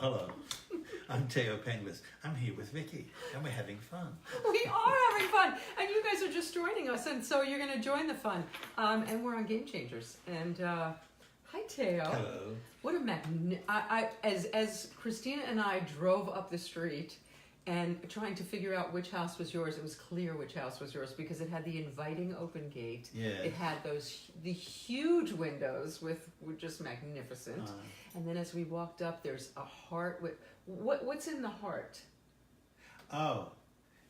hello. I'm Thaao Penghlis. I'm here with Vicki, and we're having fun. We are having fun, and you guys are just joining us, and so you're going to join the fun. And we're on Game Changers. And hi, Thaao. Hello. What a as Christinna and I drove up the street and trying to figure out which house was yours, it was clear which house was yours because it had the inviting open gate. Yeah. It had the huge windows were just magnificent. And then as we walked up, there's a heart with what's in the heart? Oh,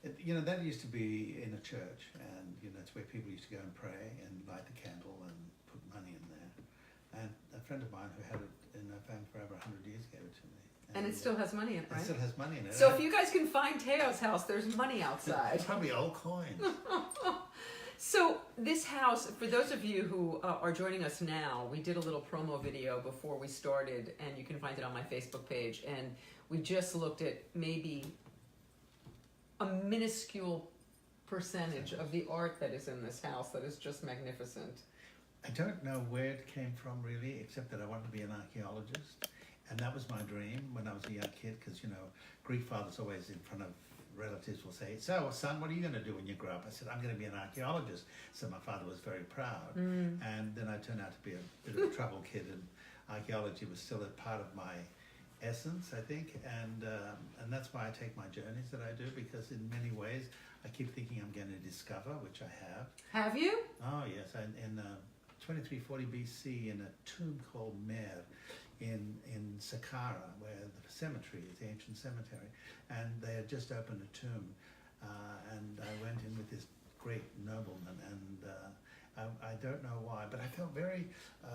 that used to be in a church, and it's where people used to go and pray and light the candle and put money in there. And a friend of mine who had it in her family for over 100 years gave it to me. And it still has money in it, right? It still has money in it. So if you guys can find Thaaos House, there's money outside. It's probably old coins. So this house, for those of you who are joining us now, we did a little promo video before we started, and you can find it on my Facebook page. And we just looked at maybe a minuscule percentage of the art that is in this house that is just magnificent. I don't know where it came from really, except that I wanted to be an archaeologist. And that was my dream when I was a young kid, because, Greek fathers always in front of relatives will say, so, son, what are you going to do when you grow up? I said, I'm going to be an archaeologist. So my father was very proud. And then I turned out to be a bit of a trouble kid, and archaeology was still a part of my essence, I think. And that's why I take my journeys that I do, because in many ways I keep thinking I'm going to discover, which I have. Have you? Oh, yes. In 2340 BC, in a tomb called Mer, in Saqqara, where the cemetery is, the ancient cemetery, and they had just opened a tomb, and I went in with this great nobleman, and I don't know why, but I felt very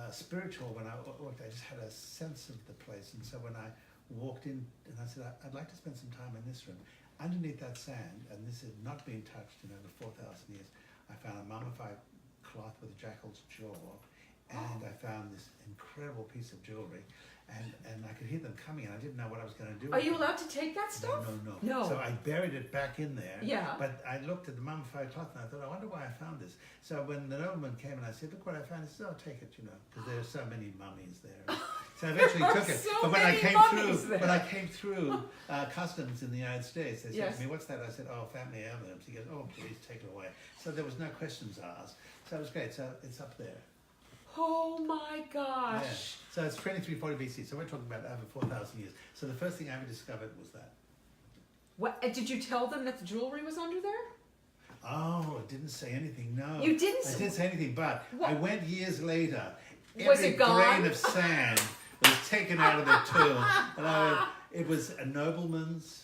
spiritual when I walked. I just had a sense of the place, and so when I walked in, and I said, I'd like to spend some time in this room. Underneath that sand, and this had not been touched in over 4,000 years, I found a mummified cloth with a jackal's jaw, and I found this incredible piece of jewelry, and I could hear them coming, and I didn't know what I was going to do. Are you allowed to take that stuff? No. So I buried it back in there. Yeah. But I looked at the mummified cloth, and I thought, I wonder why I found this. So when the nobleman came and I said, look what I found, he said, oh, take it, because there are so many mummies there. So I eventually took it. So but when I came through customs in the United States, they said to me, what's that? I said, oh, family heirlooms. He goes, oh, please take it away. So there was no questions asked. So it was great. So it's up there. Oh my gosh. Yeah. So it's 2340 BC. So we're talking about over 4,000 years. So the first thing I ever discovered was that. What? Did you tell them that the jewelry was under there? Oh, I didn't say anything, no. You didn't? I didn't say anything, but I went years later. Was it gone? Every grain of sand was taken out of the tomb. And it was a nobleman's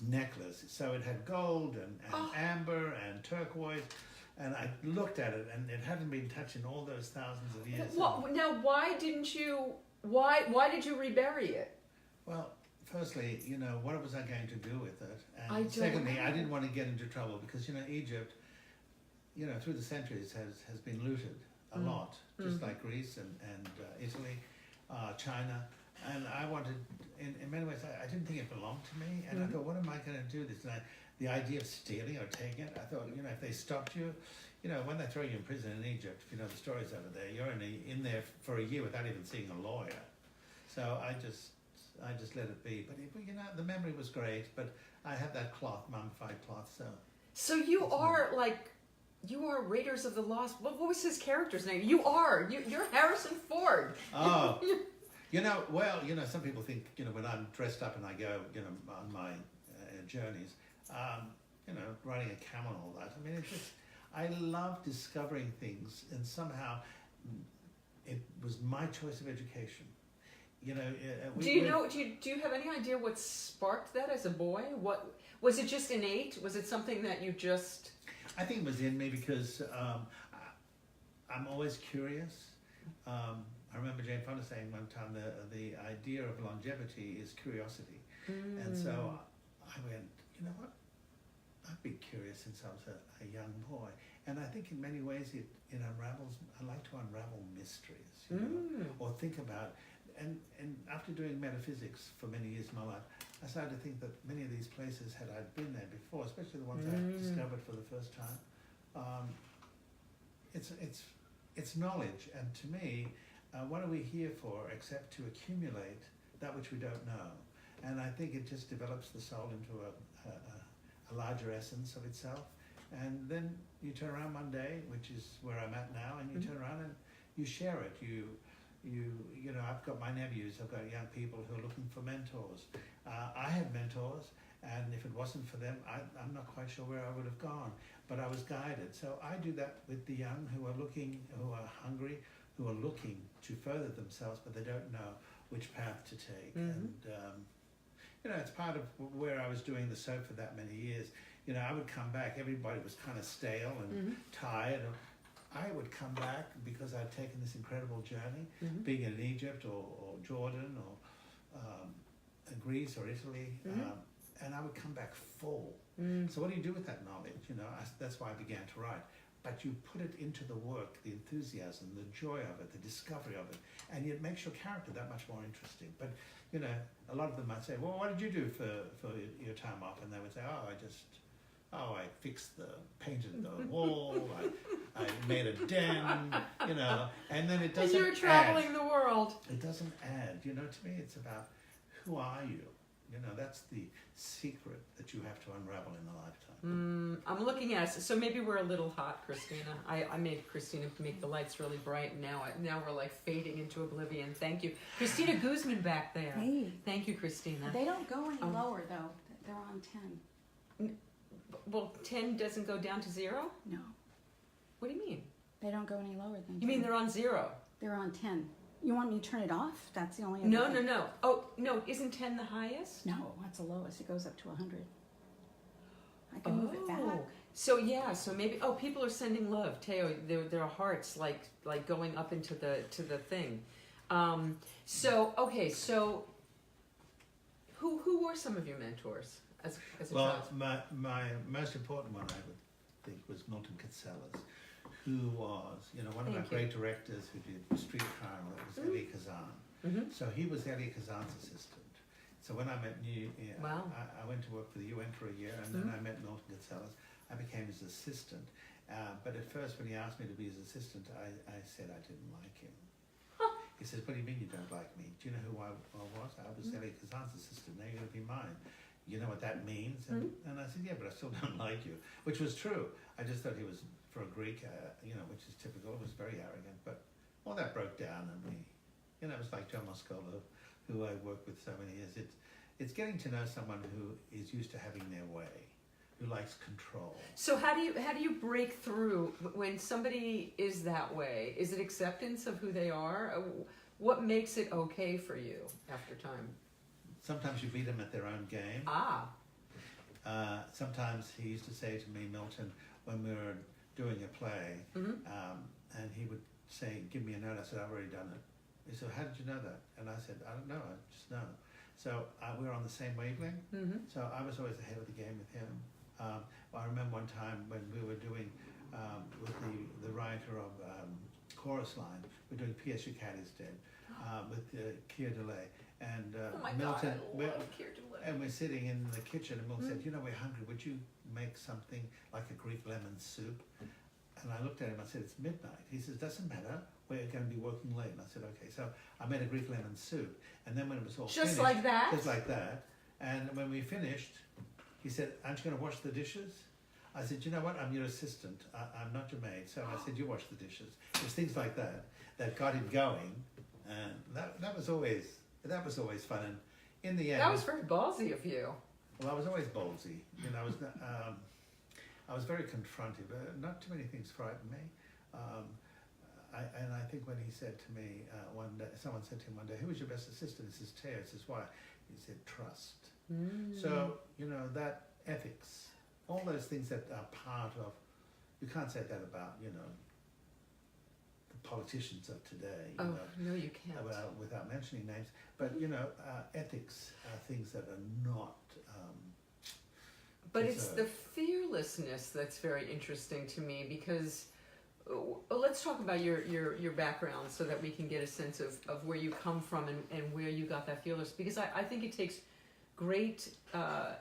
necklace. So it had gold and amber and turquoise. And I looked at it, and it hadn't been touched in all those thousands of years. Well, now, why didn't you? Why did you rebury it? Well, firstly, what was I going to do with it? And secondly, I didn't want to get into trouble because Egypt, through the centuries has been looted a lot, just like Greece and Italy, China, and I wanted, in many ways, I didn't think it belonged to me, and I thought, what am I going to do this? And the idea of stealing or taking it, I thought, if they stopped you, when they throw you in prison in Egypt, if you know the stories over there, you're in there for a year without even seeing a lawyer. So I just let it be. But the memory was great. But I had that cloth, mummified cloth. So you are Raiders of the Lost. What was his character's name? You're Harrison Ford. Oh. Some people think, when I'm dressed up and I go, on my journeys, riding a camel and all that. I mean, I love discovering things, and somehow it was my choice of education. Do you have any idea what sparked that as a boy? What was it? Just innate? Was it something that you just? I think it was in me because I'm always curious. I remember Jane Fonda saying one time the idea of longevity is curiosity, and so I went, you know what? I've been curious since I was a young boy, and I think in many ways it unravels. I like to unravel mysteries, or think about. And after doing metaphysics for many years in my life, I started to think that many of these places, had I been there before, especially the ones I discovered for the first time, it's knowledge. And to me, what are we here for except to accumulate that which we don't know. And I think it just develops the soul into a larger essence of itself. And then you turn around one day, which is where I'm at now, and you turn around and you share it. You know, I've got my nephews, I've got young people who are looking for mentors. I had mentors, and if it wasn't for them, I'm not quite sure where I would have gone, but I was guided. So I do that with the young who are looking, who are hungry, who are looking to further themselves, but they don't know which path to take. And you know, it's part of where I was doing the soap for that many years. You know, I would come back, everybody was kind of stale and tired. I would come back because I'd taken this incredible journey, being in Egypt or Jordan or Greece or Italy, and I would come back full. So what do you do with that knowledge? You know, that's why I began to write. But you put it into the work, the enthusiasm, the joy of it, the discovery of it, and it makes your character that much more interesting. But, you know, a lot of them might say, well, what did you do for your time off? And they would say, I painted the wall, I made a den, you know, and then it doesn't add. And you're traveling the world. It doesn't add, you know, to me it's about who are you? You know, that's the secret that you have to unravel in a lifetime. I'm looking at us, so maybe we're a little hot, Christinna. I made Christinna make the lights really bright, and now we're like fading into oblivion. Thank you. Christinna Guzman back there. Hey. Thank you, Christinna. They don't go any lower, though. They're on 10. Well, 10 doesn't go down to 0? No. What do you mean? They don't go any lower than 10. You mean they're on 0? They're on 10. You want me to turn it off? That's the only other No, thing. no, no. Oh, no, isn't 10 the highest? No, that's the lowest. It goes up to 100. I can move it back. So maybe people are sending love. Thaao, there are hearts like going up into the thing. So who were some of your mentors as a child? my most important one I would think was Milton Katselas, who was, you know, one of my great directors who did Streetcar, that was Elie Kazan. So he was Elie Kazan's assistant. So when I met I went to work for the UN for a year, and then I met Milton Katselas. I became his assistant. But at first, when he asked me to be his assistant, I said I didn't like him. He says, what do you mean you don't like me? Do you know who I was? I was Elie Kazan's assistant. Now you're going to be mine. You know what that means? And I said, yeah, but I still don't like you, which was true. I just thought he was, for a Greek, you know, which is typical, it was very arrogant. But all that broke down, and it was like John Moscolo, who I worked with so many years. It's getting to know someone who is used to having their way, who likes control. So how do you break through when somebody is that way? Is it acceptance of who they are? What makes it okay for you after time? Sometimes you beat them at their own game. Sometimes he used to say to me, Milton, when we were doing a play, and he would say, give me a note. I said, I've already done it. He said, how did you know that? And I said, I don't know, I just know. So we were on the same wavelength. So I was always ahead of the game with him. I remember one time when we were doing, with the writer of Chorus Line, we were doing P.S. Ducati's Dead, with Keir Delay. And Milton, and we're sitting in the kitchen, and Milton said, you know, we're hungry, would you make something like a Greek lemon soup? And I looked at him, I said, it's midnight. He says, doesn't matter, we're going to be working late. And I said, okay. So I made a Greek lemon soup, and then when it was all finished, just like that, and when we finished, he said, aren't you going to wash the dishes? I said, you know what, I'm your assistant, I'm not your maid. So I said, you wash the dishes. It was things like that got him going, and that was always fun. And in the end, that was very ballsy of you. Well, I was always ballsy. You know, I was very confrontive. Not too many things frightened me. And I think when he said to me one day, someone said to him one day, who was your best assistant? He says, Thaao. He says, why? He said, trust. So, you know, that ethics, all those things that are part of, you can't say that about, you know, the politicians of today. You know, no, you can't. Without mentioning names. But, you know, ethics are things that are not... But it's the fearlessness that's very interesting to me, because let's talk about your background so that we can get a sense of where you come from and where you got that fearless. Because I think it takes great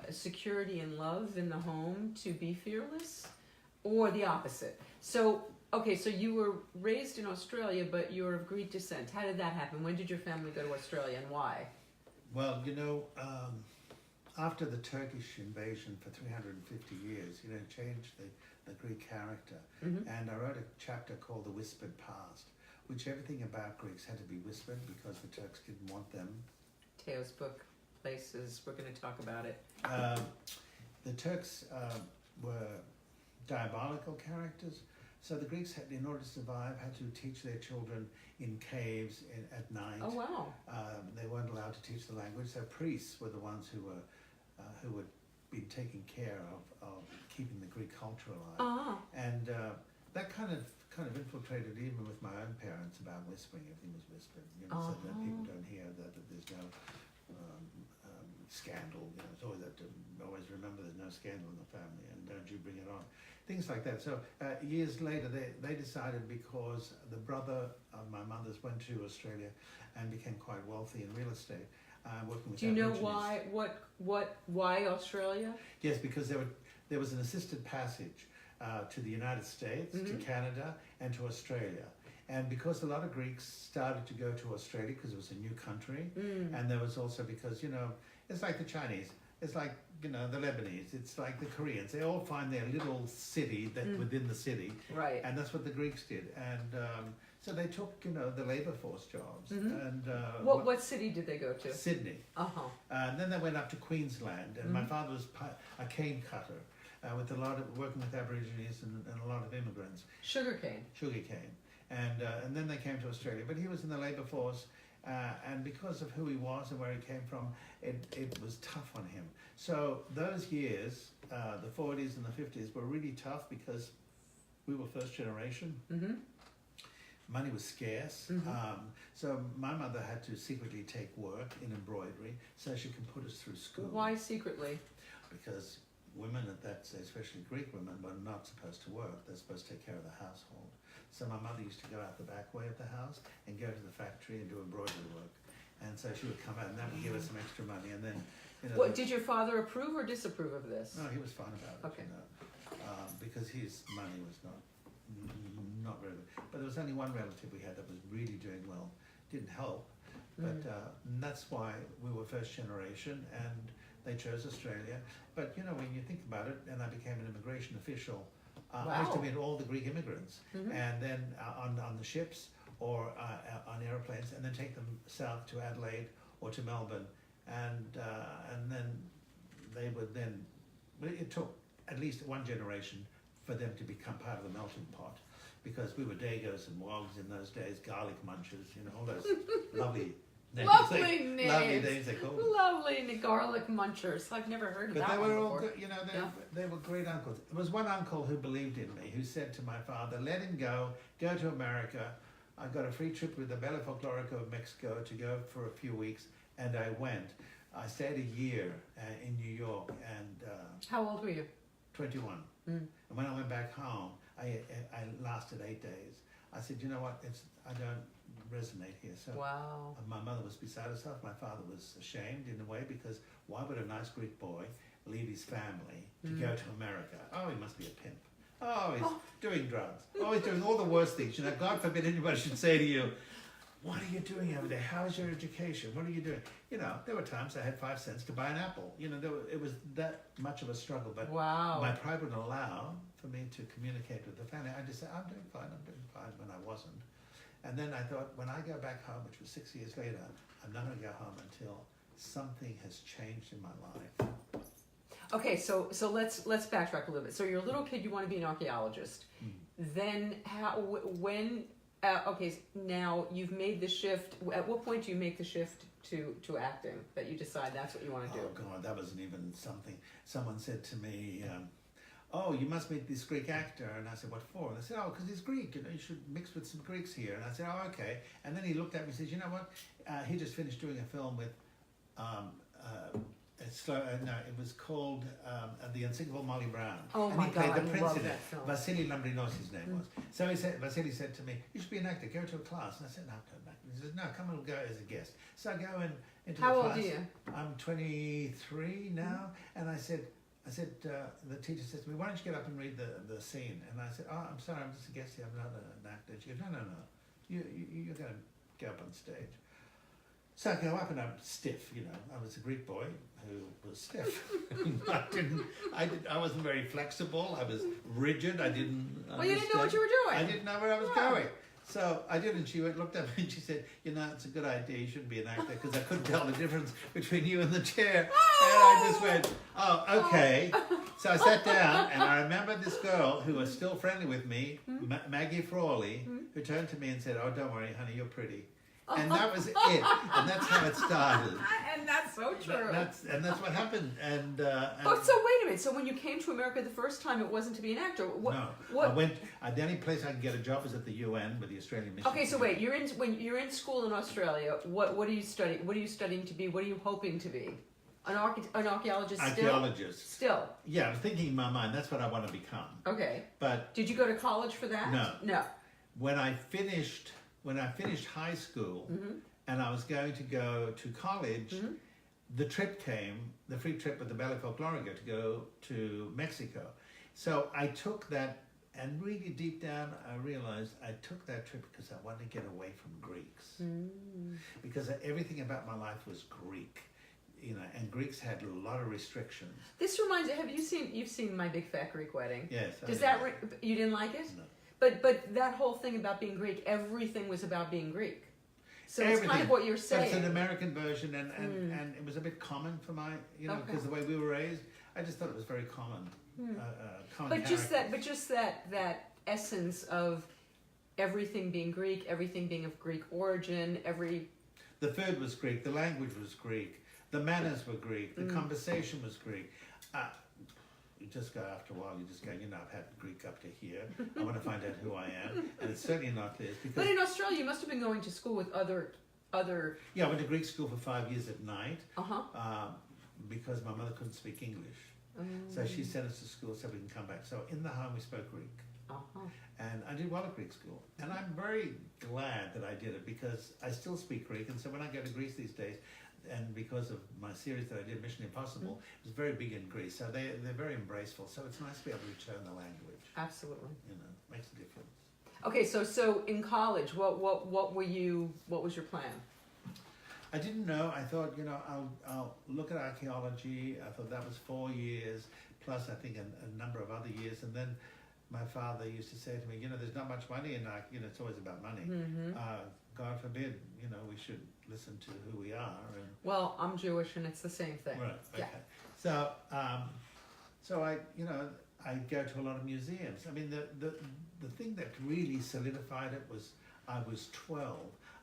security and love in the home to be fearless, or the opposite. So, okay, so you were raised in Australia, but you're of Greek descent. How did that happen? When did your family go to Australia, and why? Well, after the Turkish invasion for 350 years, it changed the Greek character. Mm-hmm. And I wrote a chapter called The Whispered Past, which everything about Greeks had to be whispered because the Turks didn't want them. Thaaos book, places, we're going to talk about it. The Turks were diabolical characters. So the Greeks, had, in order to survive, had to teach their children in caves at night. Oh, wow. They weren't allowed to teach the language. So priests were the ones who would be taking care of keeping the Greek culture alive. Uh-huh. And that kind of infiltrated even with my own parents about whispering. Everything was whispered, so that people don't hear that there's no scandal. It's always have to always remember there's no scandal in the family, and don't you bring it on. Things like that. So years later, they decided, because the brother of my mother's went to Australia and became quite wealthy in real estate, working with. Do you know Aborigines. why Australia? Yes, because there was an assisted passage to the United States, to Canada, and to Australia. And because a lot of Greeks started to go to Australia because it was a new country, and there was also because, it's like the Chinese, it's like, the Lebanese, it's like the Koreans. They all find their little city within the city. Right. And that's what the Greeks did. And so they took, the labor force jobs. And What city did they go to? Sydney. Uh-huh. And then they went up to Queensland. And my father was a cane cutter. With working with Aborigines and a lot of immigrants. Sugarcane. And then they came to Australia, but he was in the labour force, and because of who he was and where he came from, it was tough on him. So those years, the 40s and the 50s, were really tough because we were first generation. Mm-hmm. Money was scarce, so my mother had to secretly take work in embroidery so she could put us through school. Why secretly? Because women at that stage, especially Greek women, were not supposed to work. They're supposed to take care of the household. So my mother used to go out the back way of the house and go to the factory and do embroidery work. And so she would come out and that would give us some extra money. And then, Did your father approve or disapprove of this? No, he was fine about it. Okay. Because his money was not very good. But there was only one relative we had that was really doing well. Didn't help, but and that's why we were first generation, and they chose Australia. But when you think about it, and I became an immigration official. I used to meet all the Greek immigrants, and then on the ships or on airplanes, and then take them south to Adelaide or to Melbourne, and then they would then. It took at least one generation for them to become part of the melting pot, because we were Dagos and Wogs in those days, garlic munchers, all those lovely. Lovely names. Lovely names they called them. Lovely garlic munchers. I've never heard of but that they one were all before. good, they were great uncles. There was one uncle who believed in me, who said to my father, let him go to America. I got a free trip with the Bella Folklorica of Mexico to go for a few weeks, and I went. I stayed a year in New York, and How old were you? 21. And when I went back home, I lasted 8 days. I said, you know what, I don't resonate here. So Wow. my mother was beside herself. My father was ashamed in a way, because why would a nice Greek boy leave his family to go to America? Oh, he must be a pimp. Oh, he's doing drugs. Oh, he's doing all the worst things. God forbid anybody should say to you, what are you doing over there? How's your education? What are you doing? There were times I had 5 cents to buy an apple. It was that much of a struggle. But Wow. my pride would allow for me to communicate with the family. I just said, I'm doing fine when I wasn't. And then I thought, when I go back home, which was 6 years later, I'm not going to go home until something has changed in my life. Okay, so let's backtrack a little bit. So you're a little kid, you want to be an archaeologist. Then now you've made the shift. At what point do you make the shift to acting, that you decide that's what you want to do? Oh God, that wasn't even something. Someone said to me, oh, you must meet this Greek actor. And I said, what for? And they said, oh, because he's Greek, you should mix with some Greeks here. And I said, oh, okay. And then he looked at me and says, you know what? He just finished doing a film with, it was called The Unsinkable Molly Brown. Oh and my he played God, the I prince love in it. that film. Vasily Lambrinos, his name was. So Vasily said to me, you should be an actor, go to a class. And I said, no, come back. And he says, no, come and go as a guest. So I go into How the old class. are you? I'm 23 now. And I said, the teacher says to me, why don't you get up and read the scene? And I said, oh, I'm sorry, I'm just a guest here, I'm not an actor. She goes, no. You're going to go up on stage. So I go up and I'm stiff, you know. I was a Greek boy who was stiff. I wasn't very flexible. I was rigid. I didn't. Well, you didn't know what you were doing. I didn't know where I was going. So I did, and she looked at me and she said, "You know, it's a good idea. You shouldn't be an actor because I couldn't tell the difference between you and the chair." And I just went, "Oh, okay." So I sat down, and I remember this girl who was still friendly with me, Maggie Frawley, who turned to me and said, "Oh, don't worry, honey, you're pretty." And that was it, and that's how it started. And that's so true. That's what happened. And oh, so wait a minute. So when you came to America the first time, it wasn't to be an actor. No, I went. The only place I could get a job was at the UN with the Australian Mission. Okay, so wait. When you're in school in Australia. What are you studying? What are you studying to be? What are you hoping to be? An archaeologist. Archaeologist. Still. Yeah, I'm thinking in my mind that's what I want to become. Okay. But did you go to college for that? No. No. When I finished high school, and I was going to go to college, the trip came, the free trip with the Ballet Folklorica to go to Mexico. So I took that, and really deep down I realized I took that trip because I wanted to get away from Greeks. Because everything about my life was Greek, you know, and Greeks had a lot of restrictions. This reminds me, you've seen My Big Fat Greek Wedding? Yes. Does you didn't like it? No. But that whole thing about being Greek, everything was about being Greek. So Everything. it's kind of what you're saying. But it's an American version, and it was a bit common for my, you know, because the way we were raised, I just thought it was very common. Common But just that essence of everything being Greek, everything being of Greek origin, The food was Greek, the language was Greek, the manners were Greek, the conversation was Greek. You just go, after a while, you just go, you know, I've had Greek up to here. I want to find out who I am. And it's certainly not this. Because, but in Australia, you must have been going to school with other... Yeah, I went to Greek school for 5 years at night because my mother couldn't speak English. So she sent us to school so we can come back. So in the home, we spoke Greek. And I did well at Greek school. And I'm very glad that I did it because I still speak Greek. And so when I go to Greece these days, and because of my series that I did, Mission Impossible, it was very big in Greece. So they're very embraceful. So it's nice to be able to return the language. Absolutely. You know, makes a difference. Okay, so in college, what was your plan? I didn't know. I thought, you know, I'll look at archaeology. I thought that was 4 years, plus I think a number of other years. And then my father used to say to me, you know, there's not much money in you know, it's always about money. God forbid, you know, we should listen to who we are. And well, I'm Jewish, and it's the same thing. right. Okay. Yeah. So I, you know, I go to a lot of museums. I mean, the thing that really solidified it was I was 12.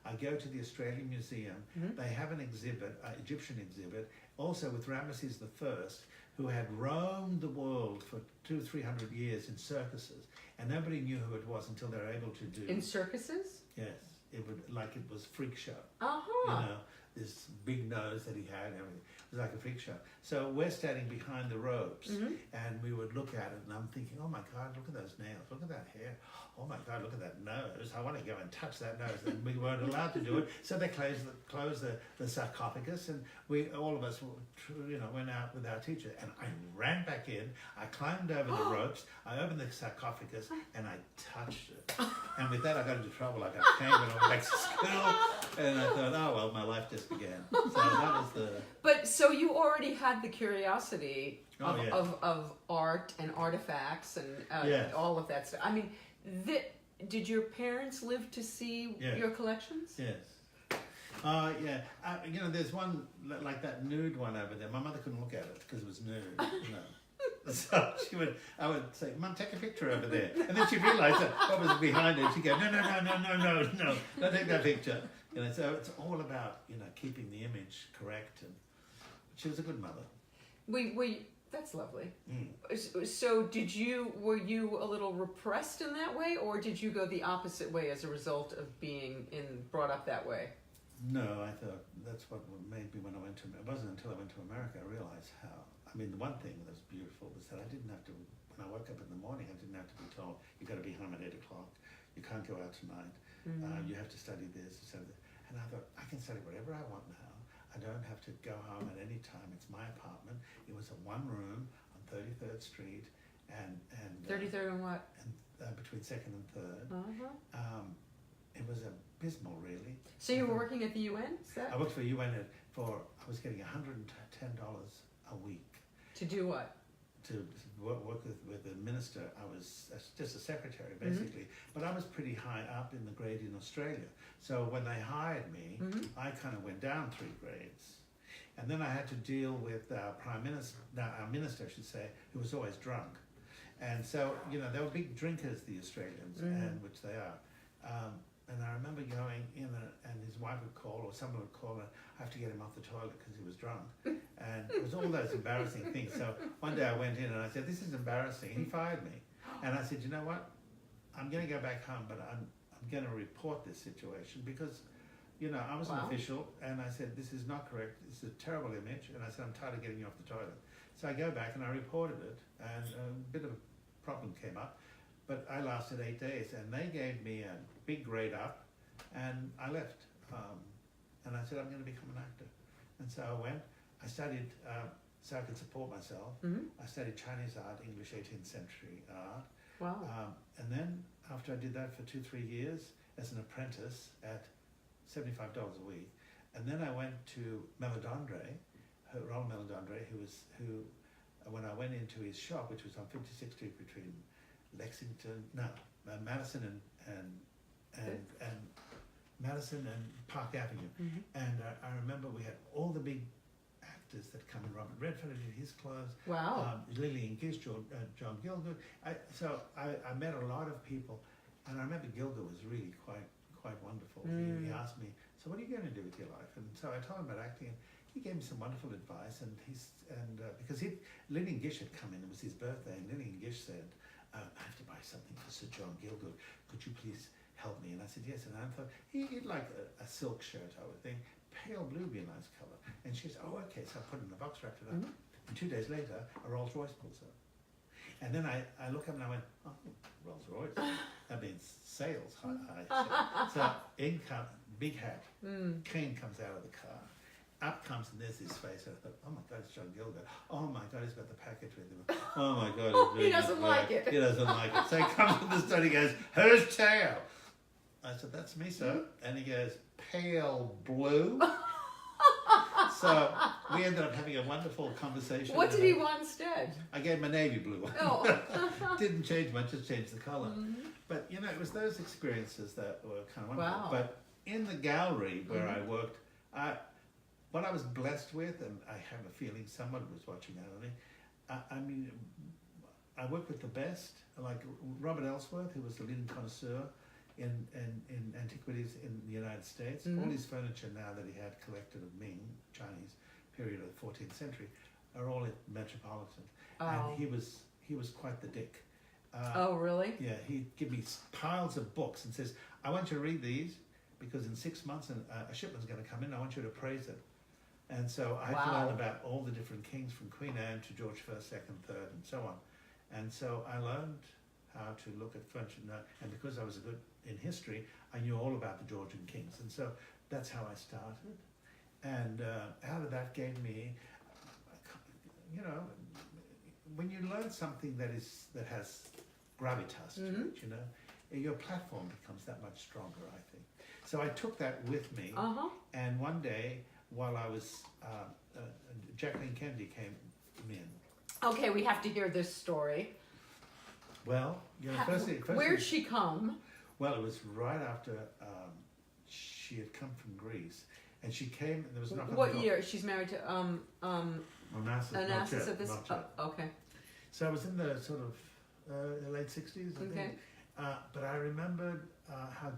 I go to the Australian Museum. They have an exhibit, an Egyptian exhibit, also with Ramesses I, who had roamed the world for 200-300 years in circuses, and nobody knew who it was until they were able to do. In circuses? Yes, it was freak show. Uh-huh. You know, this big nose that he had and everything. It was like a freak show. So we're standing behind the ropes, and we would look at it, and I'm thinking, oh my God, look at those nails, look at that hair. Oh my God, look at that nose. I want to go and touch that nose. And we weren't allowed to do it. So they closed the sarcophagus, and all of us, you know, went out with our teacher. And I ran back in. I climbed over the ropes. I opened the sarcophagus, and I touched it. And with that, I got into trouble. I got caned when I went back to school. And I thought, oh, well, my life just began. So that was the... But so you already had the curiosity Oh, yeah. of art and artifacts and Yes. all of that stuff. I mean, did your parents live to see Yes. your collections? Yes. Yeah. You know, there's one, like that nude one over there. My mother couldn't look at it because it was nude, you know. So I would say, Mum, take a picture over there. And then she'd realise that what was behind it. She'd go, no, don't take that picture. You know, so it's all about, you know, keeping the image correct. And she was a good mother. That's lovely. So were you a little repressed in that way, or did you go the opposite way as a result of being brought up that way? No, I thought that's what made me when I went to... It wasn't until I went to America I realised how... I mean, the one thing that was beautiful was that I didn't have to... When I woke up in the morning, I didn't have to be told, you've got to be home at 8 o'clock. You can't go out tonight. You have to study this, study that. And I thought, I can study whatever I want now. I don't have to go home at any time. It's my apartment. It was a one room on 33rd Street, and 33rd and what? And between 2nd and 3rd. it was abysmal, really. So you were working at the UN? Is that? I worked for UN I was getting $110 a week. To do what? To work with the minister. I was just a secretary, basically. But I was pretty high up in the grade in Australia. So when they hired me, I kind of went down 3 grades. And then I had to deal with our minister, I should say, who was always drunk. And so, they were big drinkers, the Australians, and which they are. And I remember going in and his wife would call, or someone would call, and I have to get him off the toilet because he was drunk. And it was all those embarrassing things. So one day I went in and I said, "This is embarrassing." And he fired me. And I said, "You know what? I'm going to go back home, but I'm going to report this situation because, I was an official, and I said, this is not correct. This is a terrible image." And I said, "I'm tired of getting you off the toilet." So I go back and I reported it, and a bit of a problem came up. But I lasted 8 days, and they gave me a big grade up, and I left. And I said, "I'm going to become an actor." And so I went. I studied so I could support myself. I studied Chinese art, English 18th century art. Wow. And then after I did that for 2-3 years as an apprentice at $75 a week, and then I went to Meledandre, Ronald Meledandre, who when I went into his shop, which was on 56th Street between Madison and Madison and Park Avenue. And I remember we had all the big actors that come in. Robert Redford did his clothes. Wow. Lillian Gish, John Gielgud. So I met a lot of people, and I remember Gielgud was really quite wonderful. He asked me, "So what are you going to do with your life?" And so I told him about acting, and he gave me some wonderful advice. And because Lillian Gish had come in, it was his birthday, and Lillian Gish said, "I have to buy something for Sir John Gielgud. Could you please help me?" And I said, "Yes." And I thought he'd like a silk shirt, I would think. Pale blue would be a nice colour. And she said, "Oh, okay." So I put it in the box, wrapped it up. And 2 days later, a Rolls Royce pulls up. And then I look up and I went, "Oh, Rolls Royce. That means sales high." So in comes, big hat. Cane comes out of the car. Up comes, and there's his face. I thought, "Oh my God, it's John Gielgud. Oh my God, he's got the package with him. Oh my God." He doesn't like it. He doesn't like it. So he comes to the study, he goes, "Who's Thaao?" I said, "That's me, sir." And he goes, "Pale blue." So we ended up having a wonderful conversation. What did he want instead? I gave him a navy blue one. Oh. Didn't change much, just changed the colour. But, it was those experiences that were kind of wonderful. Wow. But in the gallery where I worked, what I was blessed with, and I have a feeling someone was watching out on me, I worked with the best, like Robert Ellsworth, who was the leading connoisseur in antiquities in the United States. All his furniture now that he had collected of Ming, Chinese period of the 14th century, are all at Metropolitan. Oh. And he was quite the dick. Oh, really? Yeah, he'd give me piles of books and says, "I want you to read these because in 6 months a shipment's going to come in. I want you to appraise it." And so I had to learn about all the different kings from Queen Anne to George I, II, III, and so on. And so I learned how to look at furniture. And because I was good in history, I knew all about the Georgian kings. And so that's how I started. And out of that gave me, when you learn something that has gravitas to it, your platform becomes that much stronger, I think. So I took that with me. And one day, while I was, Jacqueline Kennedy came in. Okay, we have to hear this story. Well, firstly, where'd she come? Well, it was right after she had come from Greece, and she came. And there was nothing. What year? She's married to Onassis of this. Okay. So I was in the sort of late 60s. I think. But I remembered how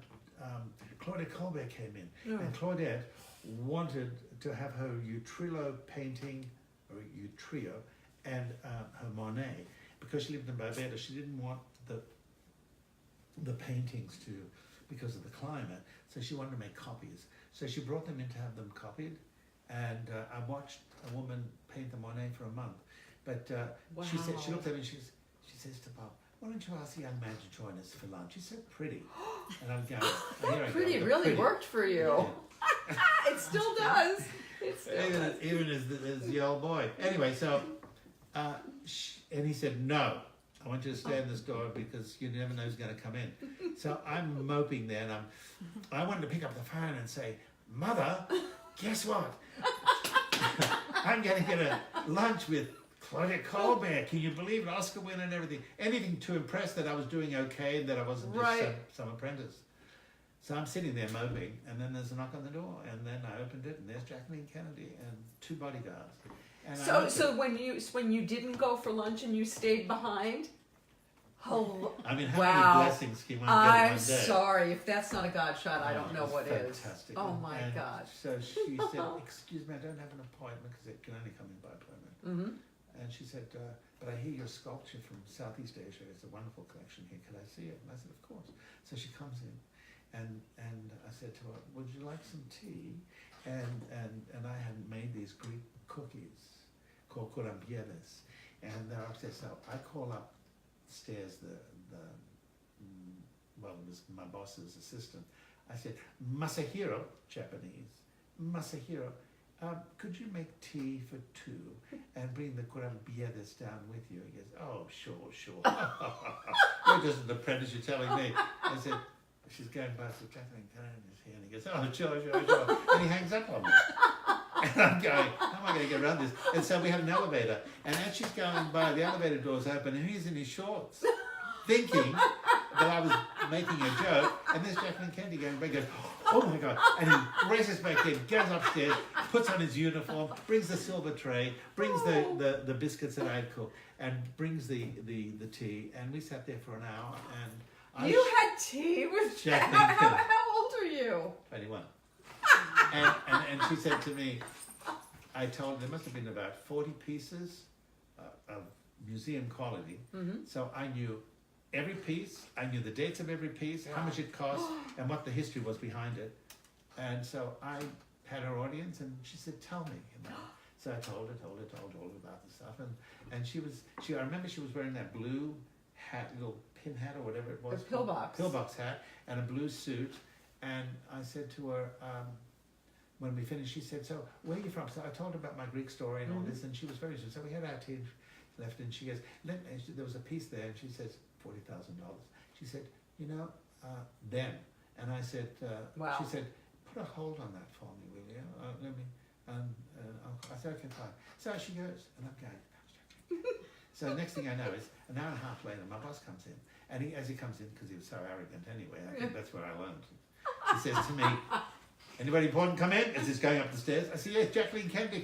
Claudette Colbert came in, and Claudette wanted to have her Utrillo painting, or Utrillo, and her Monet, because she lived in Barbados. She didn't want the paintings because of the climate, so she wanted to make copies. So she brought them in to have them copied, and I watched a woman paint the Monet for a month. But she said, she looked at me and she says to Bob, "Why don't you ask the young man to join us for lunch? He's so pretty." And I'm going, Pretty really worked for you. Yeah. It still does. It still does. Even as the old boy. Anyway, so, and he said, "No." I want you to stay in this door because you never know who's going to come in. So I'm moping there, and I wanted to pick up the phone and say, Mother, guess what? I'm going to get a lunch with Claudette Colbert. Can you believe it? Oscar winner and everything. Anything to impress that I was doing okay and that I wasn't just some apprentice. So I'm sitting there moping, and then there's a knock on the door, and then I opened it, and there's Jacqueline Kennedy and 2 bodyguards. And So when you didn't go for lunch and you stayed behind, I mean, how many blessings can one get in one day? I'm sorry if that's not a God shot. I don't know what fantastic. is. Oh my gosh! So she said, "Excuse me, I don't have an appointment because it can only come in by appointment." Mm-hmm. And she said, "But I hear your sculpture from Southeast Asia. It's a wonderful collection here. Can I see it?" And I said, "Of course." So she comes in. And I said to her, "Would you like some tea?" And I had made these Greek cookies called kurambieles, and they're upstairs. So I call upstairs well, it was my boss's assistant. I said, "Masahiro," Japanese, "Masahiro, could you make tea for 2 and bring the kurambieles down with you?" He goes, "Oh, sure." You're just an apprentice, you're telling me. I said, she's going by, so Jacqueline Kennedy is here, and he goes, "Oh, sure," and he hangs up on me. And I'm going, how am I going to get around this? And so we have an elevator, and as she's going by, the elevator door's open, and he's in his shorts, thinking that I was making a joke, and there's Jacqueline Kennedy going by, goes, "Oh my God," and he races back in, goes upstairs, puts on his uniform, brings the silver tray, brings the biscuits that I had cooked, and brings the tea, and we sat there for an hour, and you had tea with Jacqueline how Kennedy. old are you? 21. And she said to me, I told her there must have been about 40 pieces of museum quality. Mm-hmm. So I knew every piece, I knew the dates of every piece, how much it cost, and what the history was behind it. And so I had her audience, and she said, "Tell me," you know. So I told her about the stuff, and I remember she was wearing that blue hat, little pin hat or whatever it was. A pillbox hat, and a blue suit. And I said to her, when we finished, she said, "So where are you from?" So I told her about my Greek story and all this, and she was very sweet. So we had our tea left, and she goes, there was a piece there, and she says, $40,000. She said, "You know, them." And I said, wow. She said, "Put a hold on that for me, will you? Let me." I said, "Okay, fine." So she goes, and I'm going, so next thing I know is an hour and a half later, my boss comes in, and as he comes in, because he was so arrogant anyway, I think that's where I learned. He says to me, "Anybody important come in?" As he's going up the stairs. I said, "Yes, Jacqueline Kennedy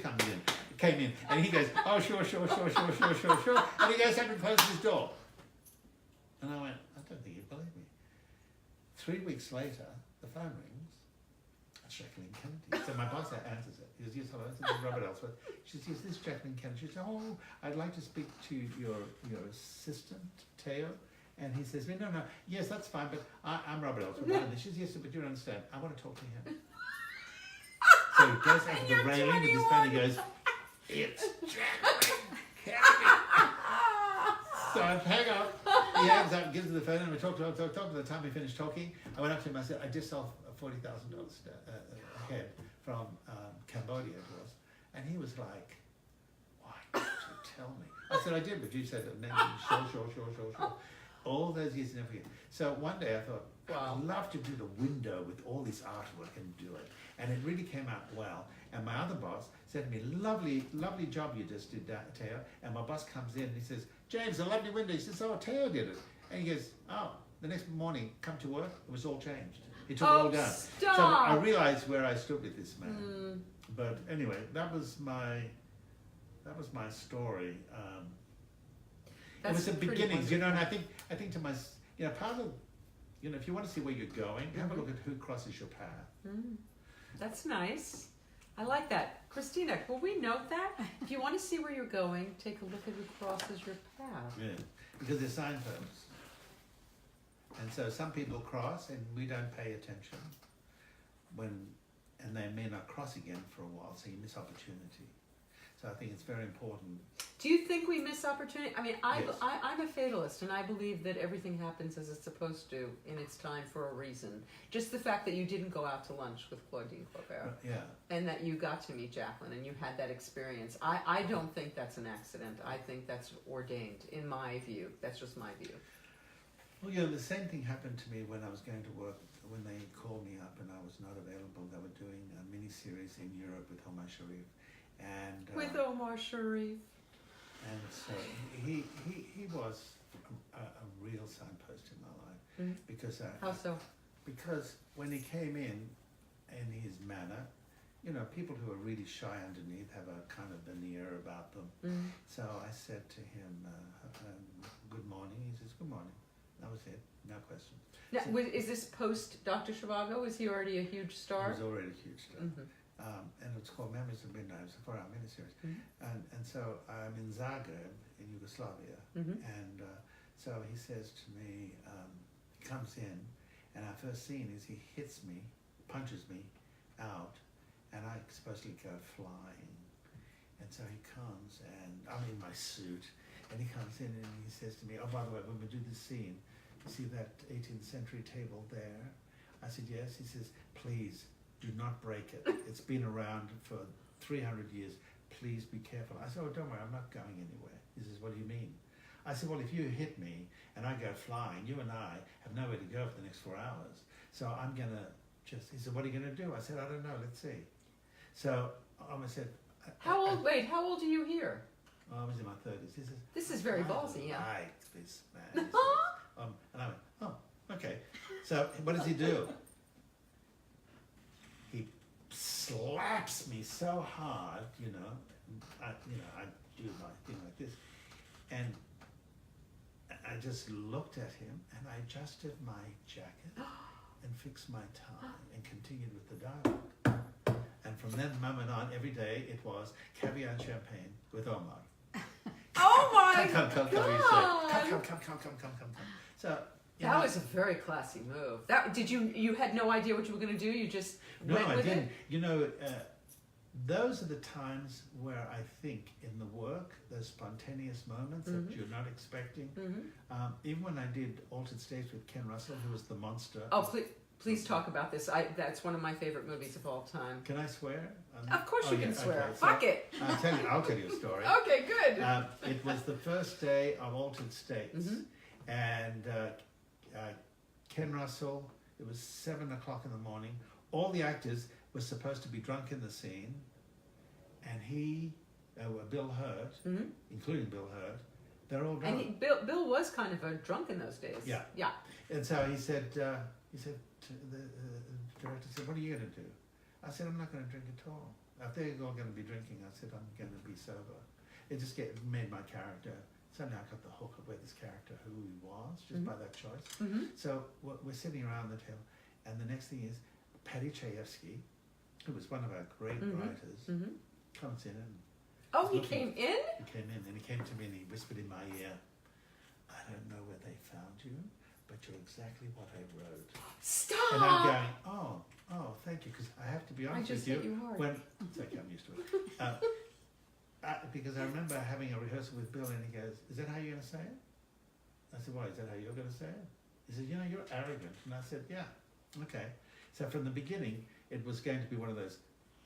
came in. And he goes, "Oh, sure. And he goes up and closes his door. And I went, I don't think you believe me. 3 weeks later, the phone rings. It's Jacqueline Kennedy. So my boss answers it. He goes, "Yes, hello, this is Robert Ellsworth." She says, "Yes, this is Jacqueline Kennedy." She says, "Oh, I'd like to speak to your assistant, Thaao." And he says, "No, yes, that's fine, but I'm Robert Ellsworth." She says, "Yes, but you don't understand. I want to talk to him." So he goes over the railing with his phone, he goes, "It's Jacqueline Kennedy." So I hang up, he hangs up, gives her the phone, and we talk. By the time we finished talking, I went up to him, I said, "I just sold $40,000 a head from Cambodia it was." And he was like, "Why didn't you tell me?" I said, "I did, but you said it." Sure. All those years, never forget. So one day I thought, wow, I'd love to do the window with all this artwork and do it. And it really came out well. And my other boss said to me, lovely job you just did, Thaao. And my boss comes in and he says, "James, a lovely window." He says, "Oh, Thaao did it." And he goes, "Oh." The next morning, come to work, it was all changed. He took it all down. Stop. So I realized where I stood with this man. But anyway, that was my story. It was the beginnings, you know, and I think to my, you know, part of, you know, if you want to see where you're going, have a look at who crosses your path. That's nice. I like that. Christinna, will we note that? If you want to see where you're going, take a look at who crosses your path. Yeah, because they're signposts. And so some people cross and we don't pay attention and they may not cross again for a while, so you miss opportunity. So I think it's very important Do you think we miss opportunity? I mean, Yes. I'm a fatalist, and I believe that everything happens as it's supposed to in its time for a reason. Just the fact that you didn't go out to lunch with Claudette Colbert, Yeah. and that you got to meet Jacqueline, and you had that experience. I don't think that's an accident. I think that's ordained, in my view. That's just my view. Well, the same thing happened to me when I was going to work, when they called me up and I was not available. They were doing a mini-series in Europe with Omar Sharif. And, With Omar Sharif. and so he was a real signpost in my life. Mhm. Because How so? Because when he came in his manner, people who are really shy underneath have a kind of veneer about them. Mm. So I said to him, good morning. He says, good morning. That was it. No question. Now, is this post Dr. Zhivago? Is he already a huge star? He was already a huge star. Mhm. And it's called Memories of Midnight. It's a 4-hour miniseries. Mhm. And so I'm in Zagreb in Yugoslavia. Mhm. And so he says to me, he comes in, and our first scene is he hits me, punches me out, and I supposedly go flying. And so he comes, and I'm in my suit, and he comes in and he says to me, oh, by the way, when we do this scene, you see that 18th century table there? I said, yes. He says, please, do not break it. It's been around for 300 years. Please be careful. I said, oh, don't worry, I'm not going anywhere. He says, what do you mean? I said, well, if you hit me and I go flying, you and I have nowhere to go for the next 4 hours. So I'm going to he said, what are you going to do? I said, I don't know, let's see. So I said... How old are you here? I was in my 30s. He says, This is very ballsy, yeah. I like this man. And I went, oh, okay. So what does he do? He slaps me so hard, I do my thing like this, and I just looked at him and I adjusted my jacket and fixed my tie and continued with the dialogue. And from that moment on, every day it was caviar and champagne with Omar. Oh my Come. So that was a very classy move. You had no idea what you were going to do. You just went with didn't. it. Those are the times where I think in the work, those spontaneous moments that you're not expecting. Even when I did Altered States with Ken Russell, who was the monster. Oh, please talk about this. That's one of my favorite movies of all time. Can I swear? Of course you can swear. Okay. Fuck it. I'll tell you a story. Okay, good. It was the first day of Altered States, and Ken Russell. It was 7 o'clock in the morning. All the actors were supposed to be drunk in the scene, and Bill Hurt, including Bill Hurt, they're all drunk. And Bill was kind of a drunk in those days. Yeah. Yeah. And so he said, the director said, what are you going to do? I said, I'm not going to drink at all. If they're all going to be drinking, I said, I'm going to be sober. It just made my character, suddenly I got the hook of where this character, who he was, just by that choice. So we're sitting around the table, and the next thing is, Paddy Chayefsky, who was one of our great writers, comes in and... Oh, he came in? He came in, and he came to me and he whispered in my ear, I don't know where they found you, but you're exactly what I wrote. Stop! And I'm going, oh, thank you, because I have to be honest with you. I just hit you hard. It's okay, I'm used to it. Because I remember having a rehearsal with Bill, and he goes, is that how you're going to say it? I said, why, is that how you're going to say it? He said, you're arrogant. And I said, yeah, okay. So from the beginning, it was going to be one of those,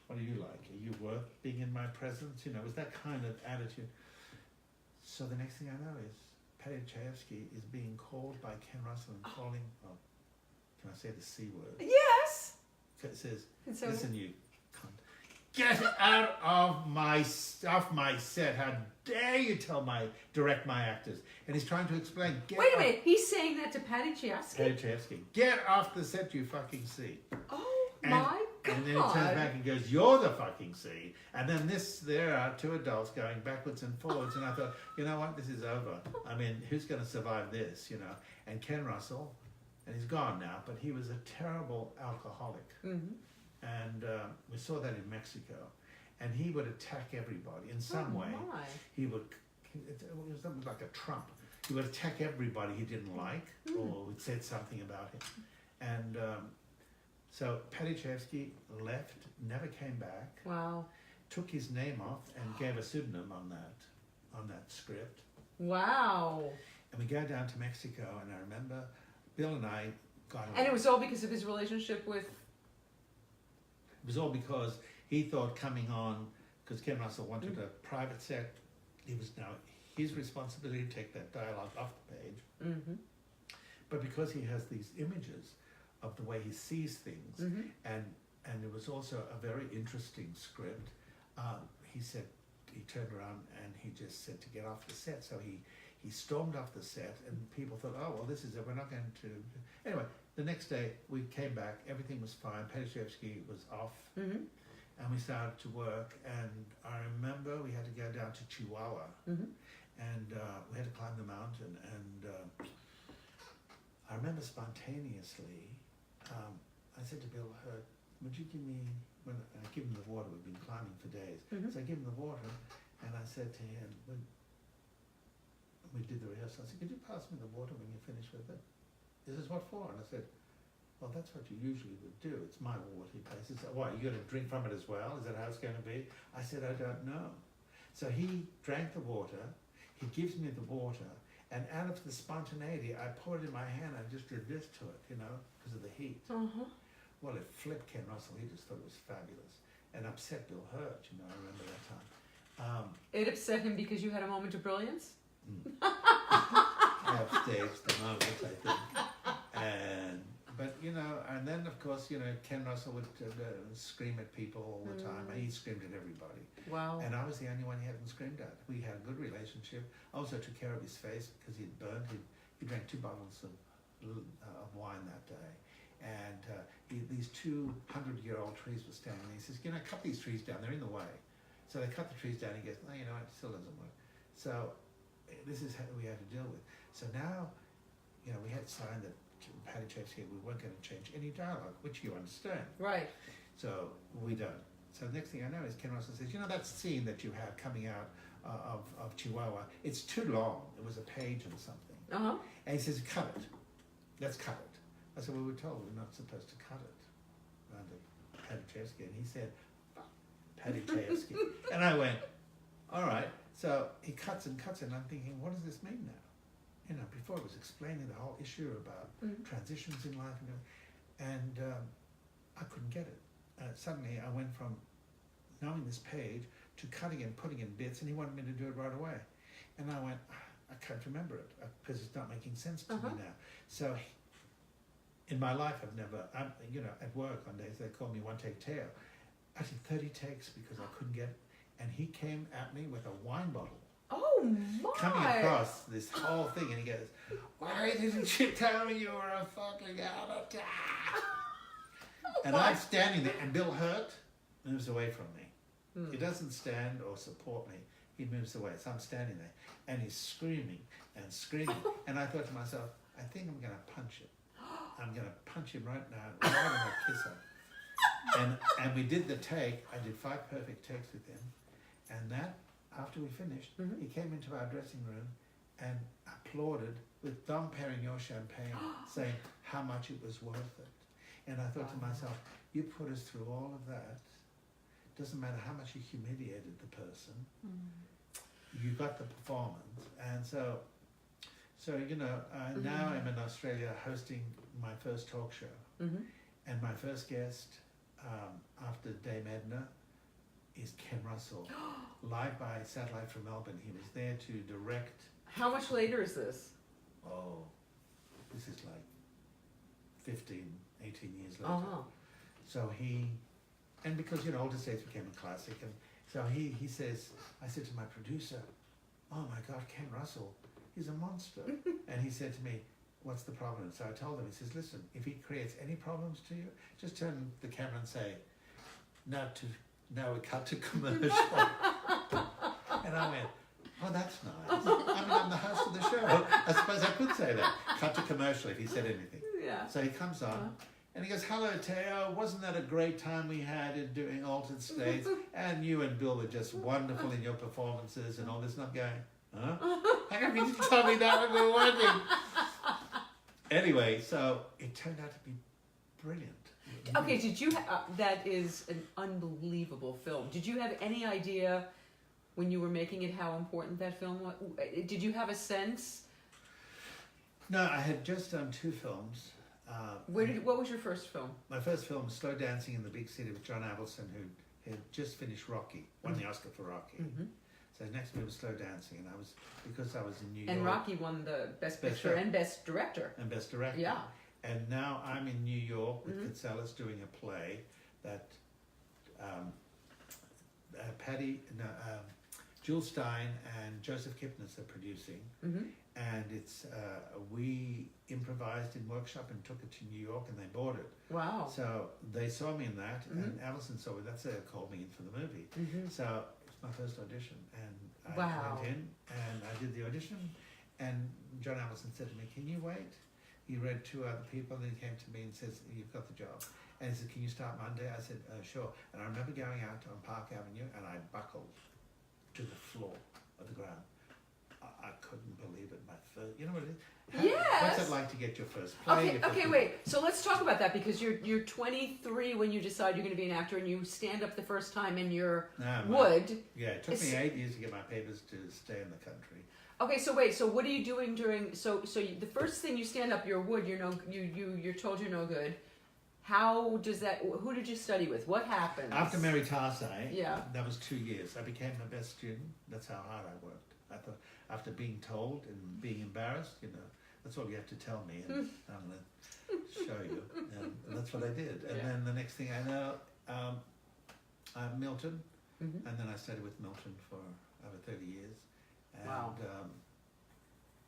what are you like? Are you worth being in my presence? It was that kind of attitude. So the next thing I know is Paddy Chayefsky is being called by Ken Russell and calling, can I say the C word? Yes! It says, So, listen, you cunt. Get out of my set. How dare you direct my actors? And he's trying to explain. wait a minute, he's saying that to Paddy Chayefsky? Paddy Chayefsky. Get off the set, you fucking C. Oh my God. And then he turns back and goes, you're the fucking C. And then there are two adults going backwards and forwards. And I thought, you know what, this is over. I mean, who's going to survive this, And Ken Russell, and he's gone now, but he was a terrible alcoholic. And we saw that in Mexico. And he would attack everybody in some way. My. It was something like a Trump. He would attack everybody he didn't like or said something about him. And so Paddy Chayefsky left, never came back. Wow. Took his name off and gave a pseudonym on that script. Wow. And we go down to Mexico, and I remember Bill and I got along. And it was all because of his relationship with... It was all because he thought coming on, because Ken Russell wanted a private set, it was now his responsibility to take that dialogue off the page. Mm-hmm. But because he has these images of the way he sees things, and it was also a very interesting script, he said, he turned around and he just said to get off the set. So he stormed off the set, and people thought, oh, well, this is it, we're not going to... Anyway, the next day we came back, everything was fine, Paddy Chayefsky was off, and we started to work, and I remember we had to go down to Chihuahua, and we had to climb the mountain, and I remember spontaneously, I said to Bill, would you give me, when I give him the water, we've been climbing for days, so I give him the water, and I said to him, when we did the rehearsal, I said, could you pass me the water when you're finished with it? He says, what for? And I said, well, that's what you usually would do. It's my water. He says, what, you're going to drink from it as well? Is that how it's going to be? I said, I don't know. So he drank the water, he gives me the water, and out of the spontaneity, I poured it in my hand, I just did this to it, you know, because of the heat. Well, it flipped Ken Russell. He just thought it was fabulous. And upset Bill Hurt, you know, I remember that time. It upset him because you had a moment of brilliance? I have staged the moment, I think. But, you know, and then, of course, you know, Ken Russell would scream at people all the time. He screamed at everybody. Wow. And I was the only one he hadn't screamed at. We had a good relationship. I also took care of his face because he'd burned. He drank 2 bottles of wine that day. And these 200-year-old trees were standing there. He says, you know, cut these trees down. They're in the way. So they cut the trees down. He goes, no, you know, it still doesn't work. So this is how we had to deal with. So now, you know, we had signed that Paddy Chayefsky, we weren't going to change any dialogue, which you understand. Right. So we don't. So the next thing I know is Ken Russell says, you know, that scene that you have coming out of Chihuahua, it's too long. It was a page and something. And he says, cut it. Let's cut it. I said, well, we were told we're not supposed to cut it under Paddy Chayefsky. And he said, Paddy Chayefsky. And I went, all right. So he cuts and cuts, and I'm thinking, what does this mean now? You know, before it was explaining the whole issue about transitions in life, and I couldn't get it. Suddenly, I went from knowing this page to cutting and putting in bits, and he wanted me to do it right away. And I went, I can't remember it because it's not making sense to me now. So in my life, you know, at work on days they call me one take Thaao. I did 30 takes because I couldn't get it. And he came at me with a wine bottle. Oh my! Coming across this whole thing, and he goes, "Why didn't you tell me you were a fucking amateur?" And I'm standing there, and Bill Hurt moves away from me. He doesn't stand or support me. He moves away. So I'm standing there, and he's screaming and screaming. And I thought to myself, I think I'm going to punch him. I'm going to punch him right now, right in the kisser. And we did the take. I did 5 perfect takes with him. And that, after we finished, he came into our dressing room and applauded with Dom Perignon champagne, saying how much it was worth it. And I thought to myself, you put us through all of that. Doesn't matter how much you humiliated the person. You got the performance. And so you know, now I'm in Australia hosting my first talk show. And my first guest, after Dame Edna, is Ken Russell, live by satellite from Melbourne. He was there to direct. How much later is this? Oh, this is like 15, 18 years later. So and because, you know, Older States became a classic, and so he says, I said to my producer, oh my God, Ken Russell, he's a monster. And he said to me, what's the problem? So I told him, he says, listen, if he creates any problems to you, just turn the camera and say, now we cut to commercial. And I went, oh, that's nice. I mean, I'm the host of the show. I suppose I could say that. Cut to commercial if he said anything. Yeah. So he comes on and he goes, hello, Thaao. Wasn't that a great time we had in doing Altered States? And you and Bill were just wonderful in your performances and all this. And I'm going, huh? How come you didn't tell me that when we were working? Anyway, so it turned out to be brilliant. Okay, did you that is an unbelievable film. Did you have any idea when you were making it how important that film was? Did you have a sense? No, I had just done 2 films. What was your first film? My first film was Slow Dancing in the Big City with John Avildsen, who had just finished Rocky, won the Oscar for Rocky. Mm-hmm. So next movie was Slow Dancing, and because I was in New York. And Rocky won the Best Picture and Best Director. And Best Director. Yeah. And now I'm in New York with Kitselis doing a play that Jules Stein and Joseph Kipnis are producing. And it's we improvised in workshop and took it to New York, and they bought it. Wow. So they saw me in that, and Avildsen saw me. That's they called me in for the movie. So it was my first audition, and I went in and I did the audition. And John Avildsen said to me, "Can you wait?" He read 2 other people, and then he came to me and says, "You've got the job." And he said, "Can you start Monday?" I said, "Sure." And I remember going out on Park Avenue, and I buckled to the floor of the ground. I couldn't believe it. My first, you know what it is? Yes. What's it like to get your first play? Okay, wait. So let's talk about that, because you're 23 when you decide you're going to be an actor, and you stand up the first time in your wood. Yeah, it took me 8 years to get my papers to stay in the country. Okay, so wait. So what are you doing during? The first thing you stand up your wood. You're told you're no good. How does that? Who did you study with? What happened? After Mary Tarsay, that was 2 years. I became the best student. That's how hard I worked. I thought, after being told and being embarrassed, that's all you have to tell me, and I'm going to show you. And that's what I did. And then the next thing I know, I'm Milton, and then I studied with Milton for over 30 years. And, wow.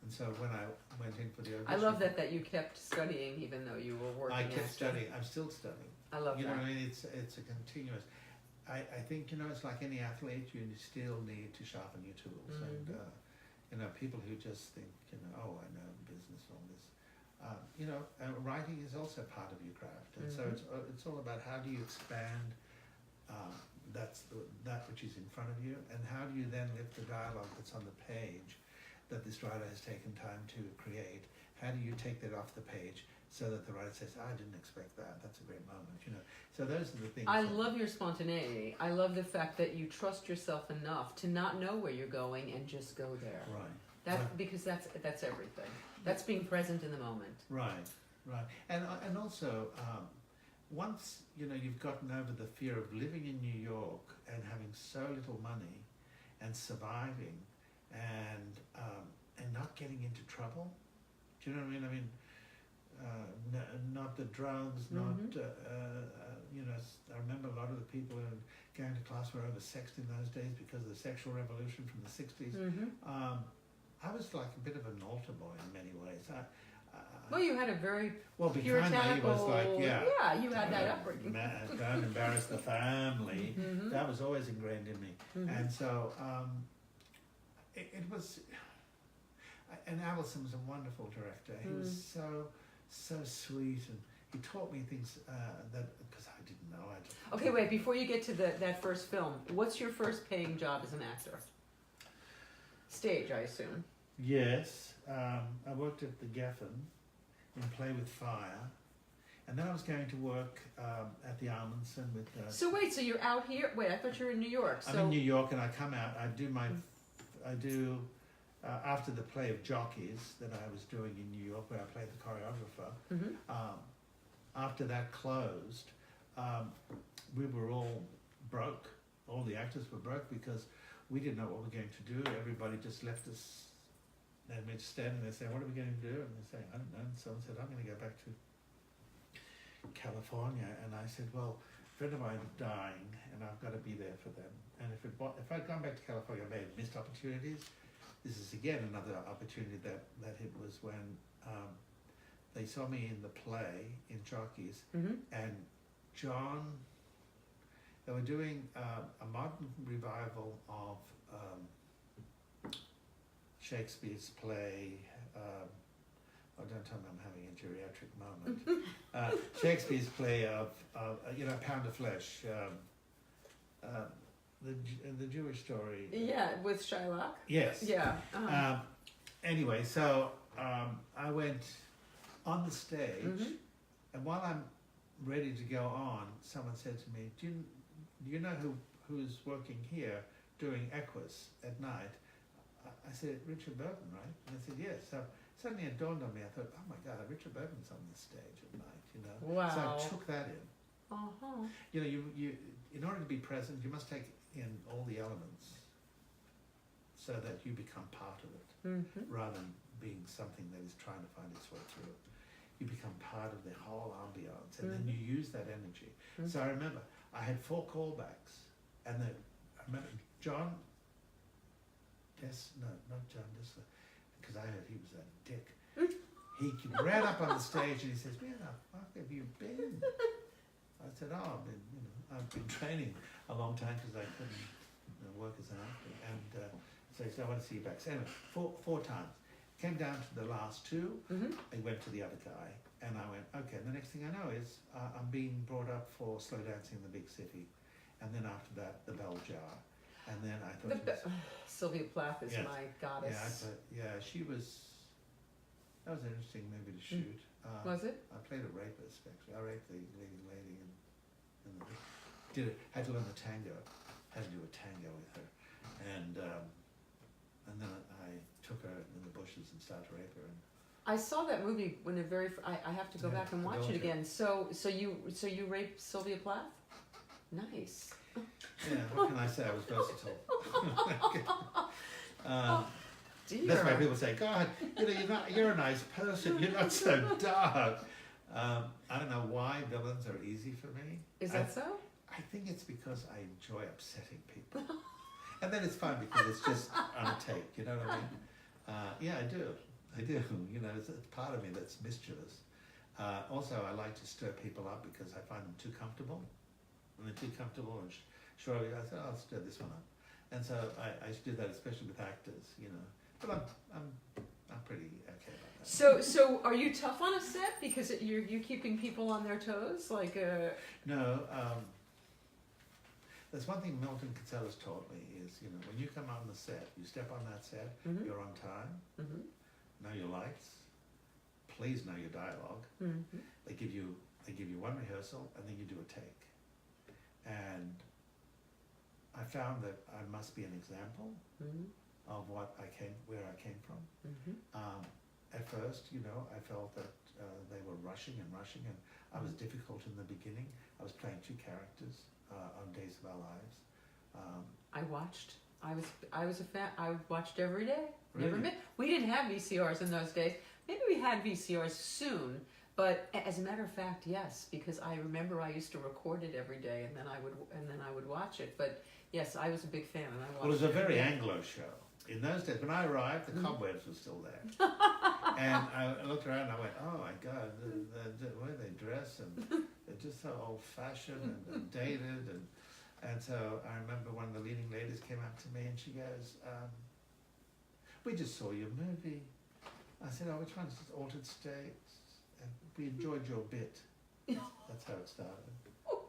And so when I went in for the audition, I love that you kept studying even though you were working. I kept studying. I'm still studying. I love that. You know what I mean? It's a continuous. I think it's like any athlete. You still need to sharpen your tools, and people who just think oh, I know business, all this. Writing is also part of your craft, and so it's all about how do you expand that which is in front of you, and how do you then lift the dialogue that's on the page that this writer has taken time to create. How do you take that off the page so that the writer says, "I didn't expect that. That's a great moment." So those are the things. I love your spontaneity. I love the fact that you trust yourself enough to not know where you're going and just go there. Right. Because that's everything. That's being present in the moment. Right. And also, once you've gotten over the fear of living in New York and having so little money and surviving and not getting into trouble. Do you know what I mean? Not the drugs, not I remember a lot of the people who going to class were oversexed in those days because of the sexual revolution from the 60s. I was like a bit of an altar boy in many ways. Well, you had a very puritanical. Was like, you had that upbringing. Don't embarrass the family. That was always ingrained in me, and so it was. And Avildsen was a wonderful director. He was so sweet, and he taught me things that because I didn't know. Okay, wait. Before you get to that first film, what's your first paying job as an actor? Stage, I assume. Yes, I worked at the Geffen in Play with Fire, and then I was going to work at the Avildsen with. So wait, so you're out here? Wait, I thought you were in New York. I'm in New York, and I come out. I do. After the play of Jockeys that I was doing in New York, where I played the choreographer, after that closed, we were all broke. All the actors were broke because we didn't know what we were going to do. Everybody just left us, and we're standing there saying, "What are we going to do?" And they say, "I don't know." And someone said, "I'm going to go back to California." And I said, "Well, a friend of mine is dying, and I've got to be there for them. And if I'd gone back to California, I may have missed opportunities." This is again another opportunity that it was when they saw me in the play in Jockeys, and John, they were doing a modern revival of Shakespeare's play. Don't tell me I'm having a geriatric moment. Shakespeare's play of Pound of Flesh. The Jewish story. Yeah, with Shylock. Yes. Yeah. Anyway, so I went on the stage, and while I'm ready to go on, someone said to me, "Do you know who's working here doing Equus at night, I said, Richard Burton, right? And I said, yes. So suddenly it dawned on me, I thought, oh my God, Richard Burton's on the stage at night, you know. Wow. So I took that in. Uh-huh. You know, you in order to be present, you must take in all the elements so that you become part of it, rather than being something that is trying to find its way through. You become part of the whole ambiance, and then you use that energy. So I remember I had 4 callbacks, and I remember John. Yes, no, not John. Because I heard he was a dick. He ran up on the stage and he says, "Where the fuck have you been?" I said, "Oh, I've been training a long time because I couldn't work as an actor." And so he said, "I want to see you back." So anyway, 4 times. Came down to the last 2. I went to the other guy, and I went, "Okay." And the next thing I know is I'm being brought up for slow dancing in the big city, and then after that, the bell jar, and then I thought Sylvia Plath is my goddess. Yeah, she was. That was an interesting movie to shoot. Was it? I played a rapist actually. I raped the leading lady, and had to learn the tango. Had to do a tango with her, and then I took her in the bushes and started to rape her. And I saw that movie when I have to go back and watch it again. So you raped Sylvia Plath? Nice. Yeah, what can I say? I was versatile. That's why people say, "God, you're a nice person. You're not so dark." I don't know why villains are easy for me. Is that so? I think it's because I enjoy upsetting people. And then it's fun because it's just on a take, you know what I mean? Yeah, I do. You know, it's part of me that's mischievous. Also, I like to stir people up because I find them too comfortable. When they're too comfortable and sure, I say, "I'll stir this one up." And so I do that, especially with actors, you know. But I'm pretty okay about that. So are you tough on a set because you're keeping people on their toes? No. There's one thing Milton Katselas taught me is, you know, when you come on the set, you step on that set, you're on time, know your lights, please know your dialogue. They give you one rehearsal and then you do a take. And I found that I must be an example of where I came from. At first, you know, I felt that they were rushing, and I was difficult in the beginning. I was playing 2 characters on Days of Our Lives. I watched. I was a fan. I watched every day. Really? Never we didn't have VCRs in those days. Maybe we had VCRs soon. But as a matter of fact, yes, because I remember I used to record it every day, and then I would watch it. But yes, I was a big fan, and I watched. Well, it was a very Anglo show. In those days, when I arrived, the cobwebs were still there, and I looked around and I went, "Oh my God, the way they dress, and they're just so old-fashioned and dated." And so I remember one of the leading ladies came up to me and she goes, "We just saw your movie." I said, "Oh, which one's Altered States?" And we enjoyed your bit. That's how it started.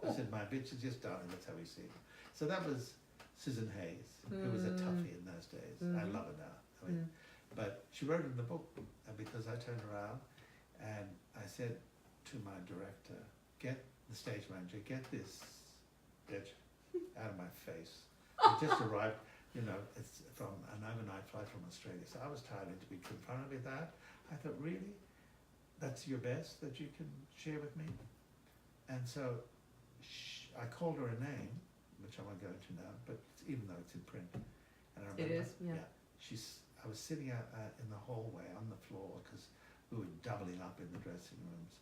I said, "My bitch is just darling, that's how we see it." So that was Susan Hayes, who was a toughie in those days. I love her now. I mean, but she wrote in the book because I turned around and I said to my director, "Get the stage manager, get this bitch out of my face." It just arrived, you know, it's from an overnight flight from Australia. So I was tired to be confronted with that. I thought, really? That's your best that you can share with me? And so I called her a name, which I won't go into now, but even though it's in print. And I remember, it is, yeah. I was sitting out in the hallway on the floor because we were doubling up in the dressing rooms.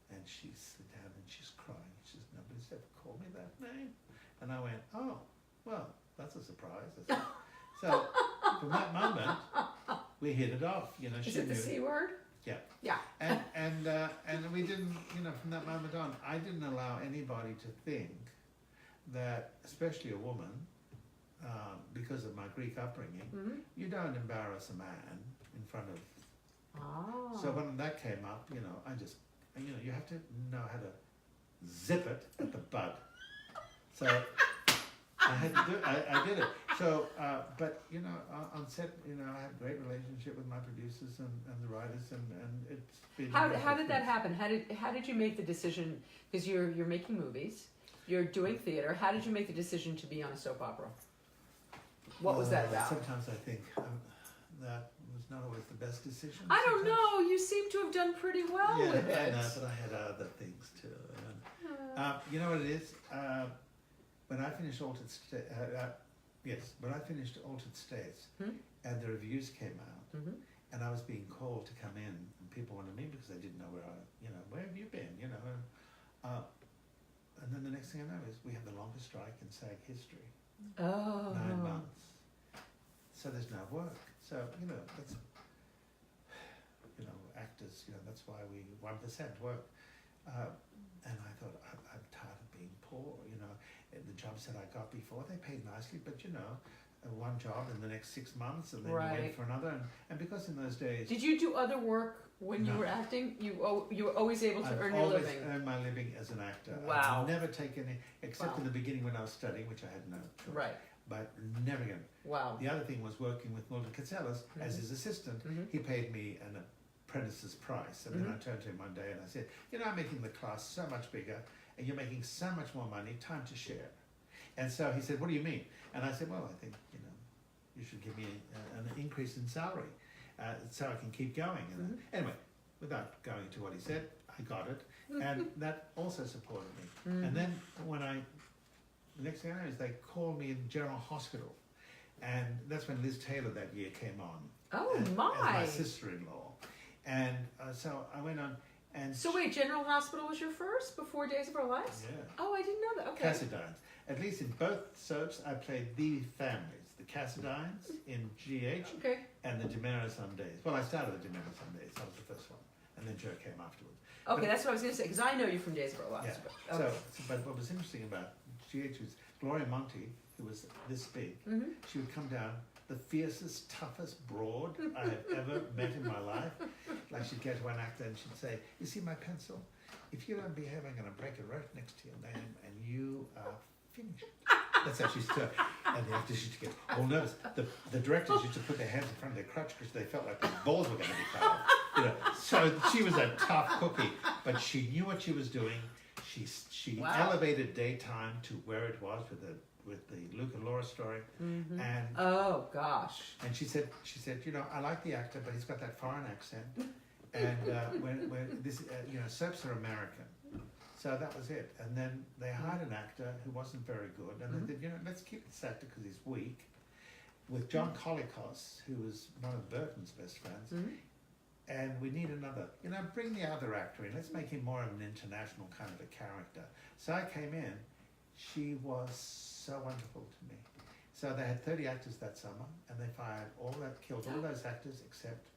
And she sat down and she's crying. She says, "Nobody's ever called me that name." And I went, "Oh, well, that's a surprise." So from that moment, we hit it off. You know, Is it the C word? Yeah. Yeah. And we didn't, you know, from that moment on, I didn't allow anybody to think that, especially a woman, because of my Greek upbringing, you don't embarrass a man in front of. Oh. So when that came up, you know, I just, you know, you have to know how to zip it at the bud. So I had to do. I did it. So, but you know, on set, you know, I had a great relationship with my producers and the writers, and it's been. How did that happen? How did you make the decision? Because you're making movies, you're doing theater. How did you make the decision to be on a soap opera? What was that about? Sometimes I think that was not always the best decision. I don't sometimes. know. You seem to have done pretty well Yeah, with I it. know, but I had other things too. You know what it is? When I finished Altered States, when I finished Altered States, and the reviews came out, and I was being called to come in, and people wanted me because they didn't know where have you been, and then the next thing I know is we have the longest strike in SAG history, 9 months. So there's no work. So that's actors. That's why we 1% work. And I thought I'm tired of being poor. The jobs that I got before, they paid nicely, but one job in the next 6 months, and then you wait for another. And because in those days, did you do other work when you were acting? You were always able to earn your living. I've always earned my living as an actor. Wow. I've never taken any, except in the beginning when I was studying, which I had no choice. Right. But never again. Wow. The other thing was working with Mulder Katselas as his assistant. He paid me an apprentice's price, and then I turned to him one day and I said, I'm making the class so much bigger, and you're making so much more money. Time to share. And so he said, "What do you mean?" And I said, "Well, I think you should give me an increase in salary, so I can keep going." And anyway, without going into what he said, I got it, and that also supported me. And then the next thing I know is they called me in General Hospital, and that's when Liz Taylor that year came on. Oh, as my. my sister-in-law, and so I went on. And So wait, General Hospital was your first before Days of Our Lives? Yeah. Oh, I didn't know that. Okay. Cassidines. At least in both soaps, I played the families. The Cassidines in GH and the Demerits on Days. Well, I started the Demerits on Days. That was the first one. And then Joe came afterwards. Okay, that's what I was going to say, because I know you from Days of Our Lives. Yeah. But what was interesting about GH was Gloria Monty, who was this big, she would come down, the fiercest, toughest broad I have ever met in my life. Like she'd go to one actor and she'd say, "You see my pencil? If you don't behave, I'm going to break a rope next to your name and you are finished." That's how she used to, and the actors used to get all nervous. The directors used to put their hands in front of their crotch because they felt like the balls were going to be cut off. So she was a tough cookie, but she knew what she was doing. She elevated daytime to where it was with the Luke and Laura story, and oh gosh, and she said, I like the actor, but he's got that foreign accent, and when this, soaps are American, so that was it. And then they hired an actor who wasn't very good, and they said, let's keep this actor because he's weak, with John Colicos, who was one of Burton's best friends. And we need another, bring the other actor in. Let's make him more of an international kind of a character. So I came in. She was so wonderful to me. So they had 30 actors that summer, and they killed all those actors except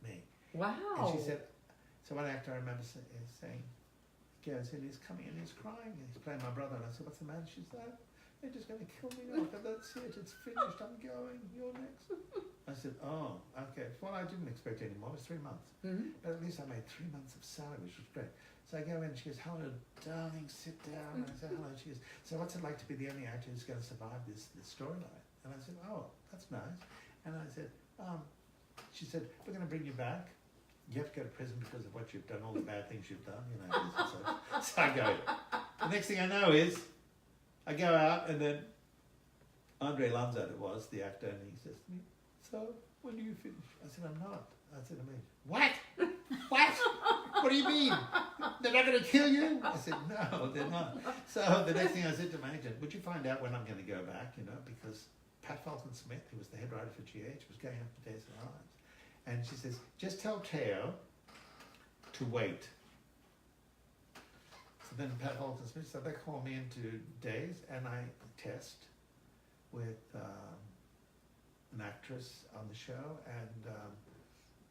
me. Wow. And she said, so one actor I remember saying, he's coming in, he's crying, and he's playing my brother. And I said, "What's the matter?" She said, "They're just going to kill me now. That's it, it's finished, I'm going, you're next." I said, "Oh, okay." Well, I didn't expect any more. It was 3 months. But at least I made 3 months of salary, which was great. So I go in and she goes, "Hello, darling, sit down." And I said, "Hello." She goes, "So what's it like to be the only actor who's going to survive this storyline?" And I said, "Oh, that's nice." And I said, she said, "We're going to bring you back. You have to go to prison because of what you've done, all the bad things you've done." So I go. The next thing I know is, I go out, and then Andre Lanzat, it was, the actor, and he says to me, "So, when do you finish?" I said, "I'm not." I said, "I mean, what? What? What do you mean? They're not going to kill you?" I said, "No, they're not." So the next thing I said to my agent, "Would you find out when I'm going to go back, because Pat Fulton Smith, who was the head writer for GH, was going up to Days of Our Lives." And she says, "Just tell Thaao to wait." So then Pat Fulton Smith, so they call me into Days, and I test with an actress on the show, and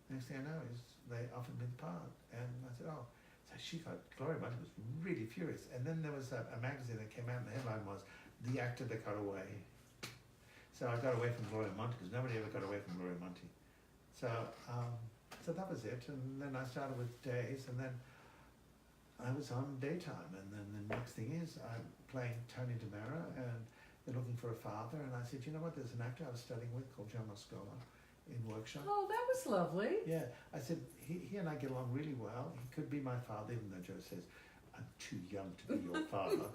next thing I know is they offered me the part, and I said, "Oh." So Gloria Monty was really furious, and then there was a magazine that came out, and the headline was, "The Actor That Got Away." So I got away from Gloria Monty, because nobody ever got away from Gloria Monty. So that was it, and then I started with Days, and then I was on daytime, and then the next thing is I'm playing Tony DeMera, and they're looking for a father, and I said, "You know what, there's an actor I was studying with called John Gielgud in workshop." Oh, that was lovely. Yeah, I said, he and I get along really well. He could be my father, even though Joe says, "I'm too young to be your father."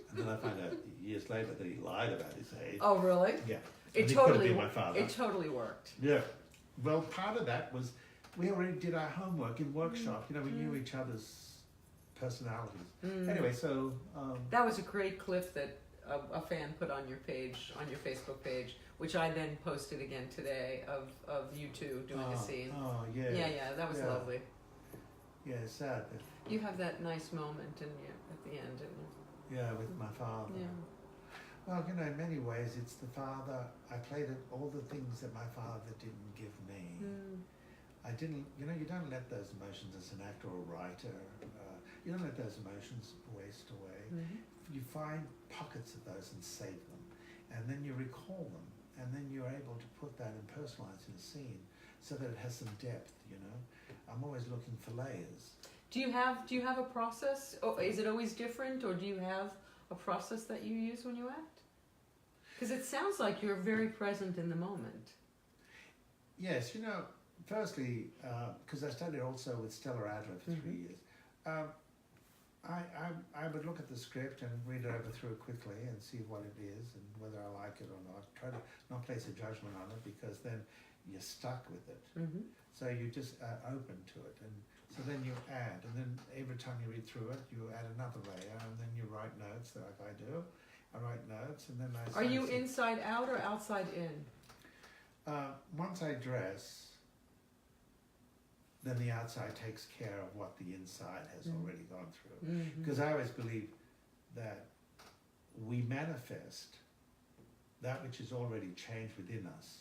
And then I find out years later that he lied about his age. Oh, really? Yeah. It And he could have totally, been my father. it totally worked. Yeah. Well, part of that was we already did our homework in workshop. You know, we knew each other's personalities. Anyway, so That was a great clip that a fan put on your page, on your Facebook page, which I then posted again today of you two doing a scene. Oh, yeah. Yeah, that was lovely. Yeah, it's sad. You have that nice moment at the end, didn't you? Yeah, with my father. Yeah. Well, you know, in many ways, it's the father. I played all the things that my father didn't give me. I didn't, you know, you don't let those emotions as an actor or writer, you don't let those emotions waste away. You find pockets of those and save them, and then you recall them, and then you're able to put that and personalize in a scene so that it has some depth, you know. I'm always looking for layers. Do you have a process? Or is it always different, or do you have a process that you use when you act? Because it sounds like you're very present in the moment. Yes, you know, firstly, because I studied also with Stella Adler for 3 years, I would look at the script and read it over through quickly and see what it is and whether I like it or not. Try to not place a judgment on it, because then you're stuck with it. So you just open to it, and so then you add, and then every time you read through it, you add another layer, and then you write notes like I do. I write notes, and then I. Are you inside out or outside in? Once I dress, then the outside takes care of what the inside has already gone through. Because I always believe that we manifest that which is already changed within us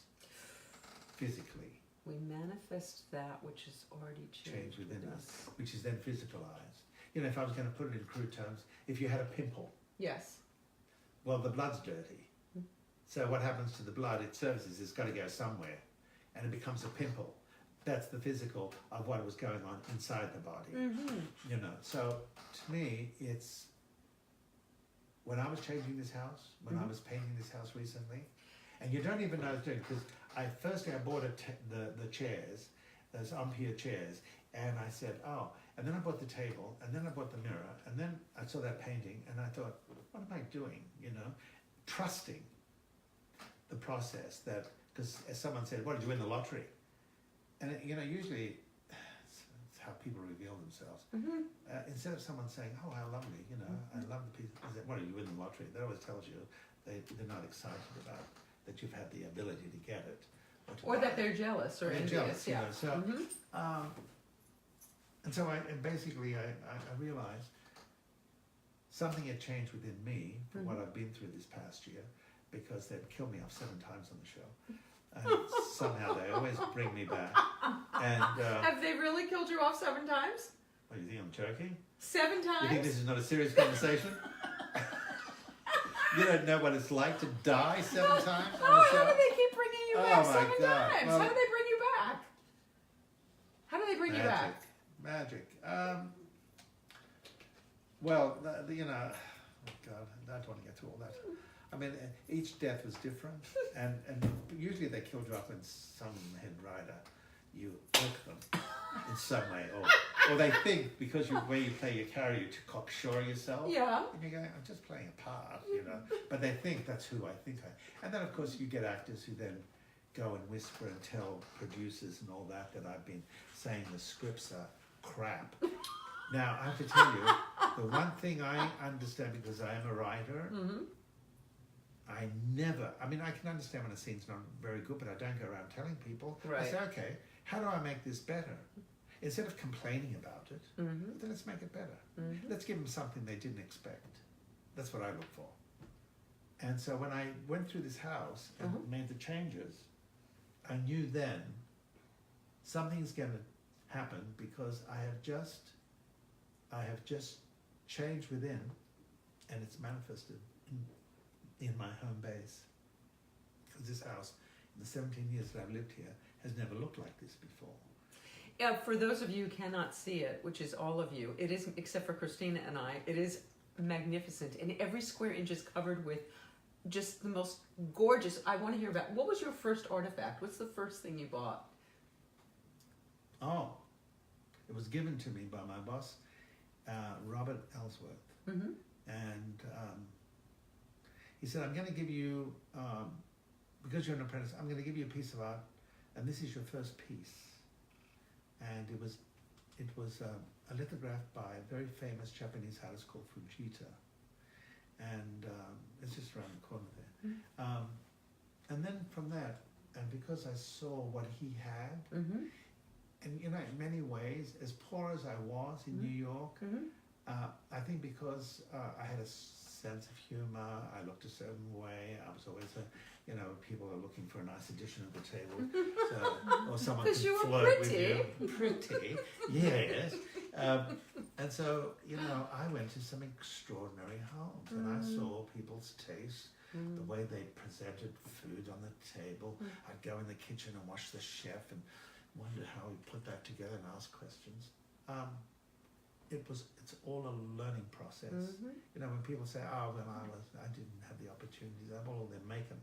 physically. We manifest that which is already changed within us, which is then physicalized. You know, if I was going to put it in crude terms, if you had a pimple, Yes. well, the blood's dirty. So what happens to the blood? It surfaces, it's got to go somewhere, and it becomes a pimple. That's the physical of what was going on inside the body. You know, so to me, it's when I was changing this house, when I was painting this house recently, and you don't even know it's doing, because I bought the chairs, those Ampere chairs, and I said, oh, and then I bought the table, and then I bought the mirror, and then I saw that painting, and I thought, what am I doing? You know, trusting the process that, because as someone said, what, did you win the lottery? And you know, usually it's how people reveal themselves. Instead of someone saying, oh, how lovely, you know, I love the piece, I said, what, did you win the lottery? That always tells you they're not excited about that you've had the ability to get it. Or that they're jealous or envious. You Yeah. know, so, and so I realized something had changed within me from what I've been through this past year, because they'd killed me off 7 times on the show. And somehow they always bring me back. And Have they really killed you off 7 times? what, you think I'm joking? 7 times? You think this is not a serious conversation? You don't know what it's like to die 7 times on the Oh, show? how do they keep bringing you back my 7 God. times? Well, how do they bring you back? How do they bring you back? Magic. Well, you know, oh God, I don't want to get through all that. I mean, each death was different, and usually they killed you off when some head writer, you hook them in some way, or they think because where you play your character, you to cocksure yourself. Yeah. And you go, I'm just playing a part, you know. But they think that's who I think I. And then of course you get actors who then go and whisper and tell producers and all that I've been saying the scripts are crap. Now I have to tell you, the one thing I understand, because I am a writer. I mean, I can understand when a scene's not very good, but I don't go around telling people. Right. I say, okay, how do I make this better? Instead of complaining about it, then let's make it better. Let's give them something they didn't expect. That's what I look for. And so when I went through this house and made the changes, I knew then something's going to happen, because I have just changed within, and it's manifested in my home base. Because this house, in the 17 years that I've lived here, has never looked like this before. Yeah, for those of you who cannot see it, which is all of you, it is, except for Christinna and I, it is magnificent. And every square inch is covered with just the most gorgeous. I want to hear about, what was your first artifact? What's the first thing you bought? Oh, it was given to me by my boss, Robert Ellsworth. And he said, I'm going to give you because you're an apprentice, I'm going to give you a piece of art, and this is your first piece. And it was a lithograph by a very famous Japanese artist called Fujita, and it's just around the corner there. And then from that, and because I saw what he had, and in many ways, as poor as I was in New York, I think because I had a sense of humor, I looked a certain way. I was always people are looking for a nice addition at the table, or someone could flirt with you. Pretty, yes. And so I went to some extraordinary homes, and I saw people's taste, the way they presented food on the table. I'd go in the kitchen and watch the chef and wonder how he put that together and ask questions. It's all a learning process. When people say, "Oh, when I didn't have the opportunities," well, then make them.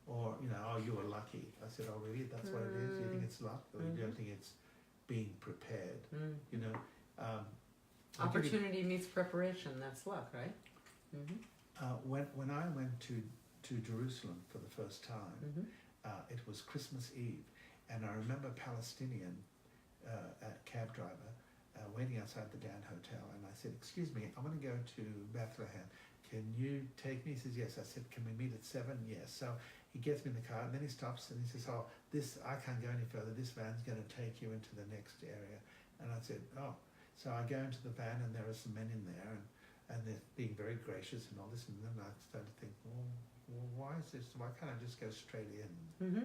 Or "Oh, you were lucky." I said, "Oh, really? That's what it is? You think it's luck, or you don't think it's being prepared?" Opportunity meets preparation. That's luck, right? When I went to Jerusalem for the first time, it was Christmas Eve, and I remember a Palestinian cab driver waiting outside the Dan Hotel, and I said, "Excuse me, I want to go to Bethlehem. Can you take me?" He says, "Yes." I said, "Can we meet at 7? Yes. So he gets me in the car, and then he stops and he says, "Oh, I can't go any further. This van's going to take you into the next area." And I said, "Oh." So I go into the van, and there are some men in there, and they're being very gracious and all this, and then I started to think, well, why is this? Why can't I just go straight in?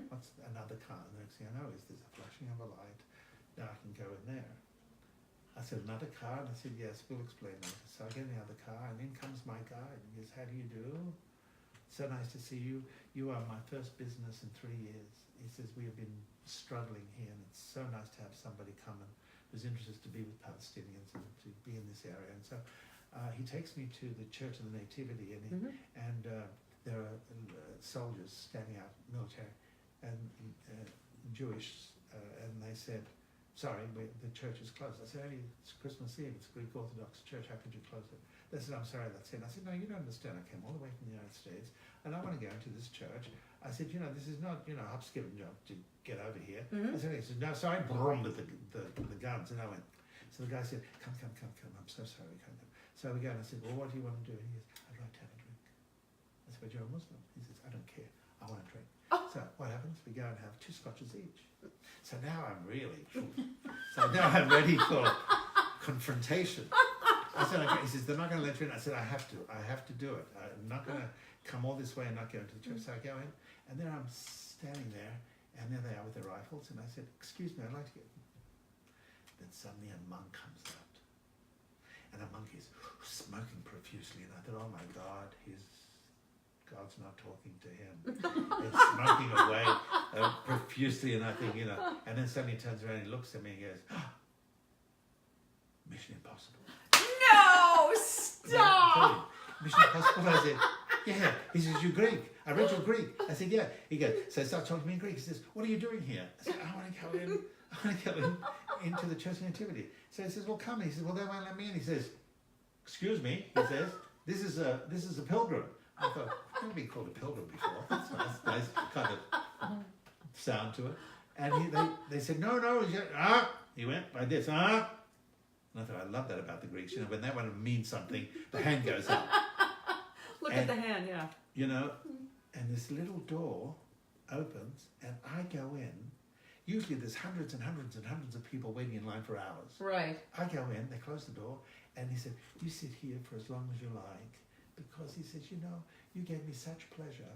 What's another car? And the next thing I know is there's a flashing of a light. Now I can go in there. I said, "Another car?" And I said, "Yes, we'll explain later." So I get in the other car, and in comes my guide. He goes, "How do you do? So nice to see you. You are my first business in 3 years." He says, "We have been struggling here, and it's so nice to have somebody come and who's interested to be with Palestinians and to be in this area." And so he takes me to the Church of the Nativity, and there are soldiers standing out, military, and Jewish, and they said, "Sorry, the church is closed." I said, "It's Christmas Eve, it's a Greek Orthodox church, how could you close it?" They said, "I'm sorry, that's it." I said, "No, you don't understand. I came all the way from the United States, and I want to go into this church." I said, "This is not, hop, skip, and jump to get over here." I said, he said, "No, sorry," with the guns, and I went. So the guy said, come, I'm so sorry, we can't go. So we go, and I said, "Well, what do you want to do?" And he goes, "I'd like to have a drink." I said, "But you're a Muslim." He says, "I don't care, I want a drink." So what happens? We go and have 2 scotches each. So now I'm really, now I'm ready for confrontation. I said, "Okay." He says, "They're not going to let you in." I said, I have to do it. I'm not going to come all this way and not go into the church." So I go in, and there I'm standing there, and there they are with their rifles, and I said, "Excuse me, I'd like to get..." Then suddenly a monk comes out, and a monk is smoking profusely, and I thought, "Oh my God, God's not talking to him." He's smoking away profusely, and I think, and then suddenly he turns around and he looks at me and goes, "Oh, Mission Impossible." No, stop! Mission Impossible. I said, "Yeah." He says, "You're Greek. I read you're Greek." I said, "Yeah." He goes, so he starts talking to me in Greek. He says, "What are you doing here?" I said, I want to go into the Church of Nativity." So he says, "Well, come." He says, "Well, they won't let me in." He says, "Excuse me," he says, this is a pilgrim." I thought, I've never been called a pilgrim before. That's nice kind of sound to it. And they said, "No." He went like this, And I thought, I love that about the Greeks. When they want to mean something, the hand goes up. Look at the hand, yeah. And this little door opens, and I go in. Usually there's hundreds and hundreds and hundreds of people waiting in line for hours. Right. I go in, they close the door, and he said, "You sit here for as long as you like." Because he says, "You gave me such pleasure."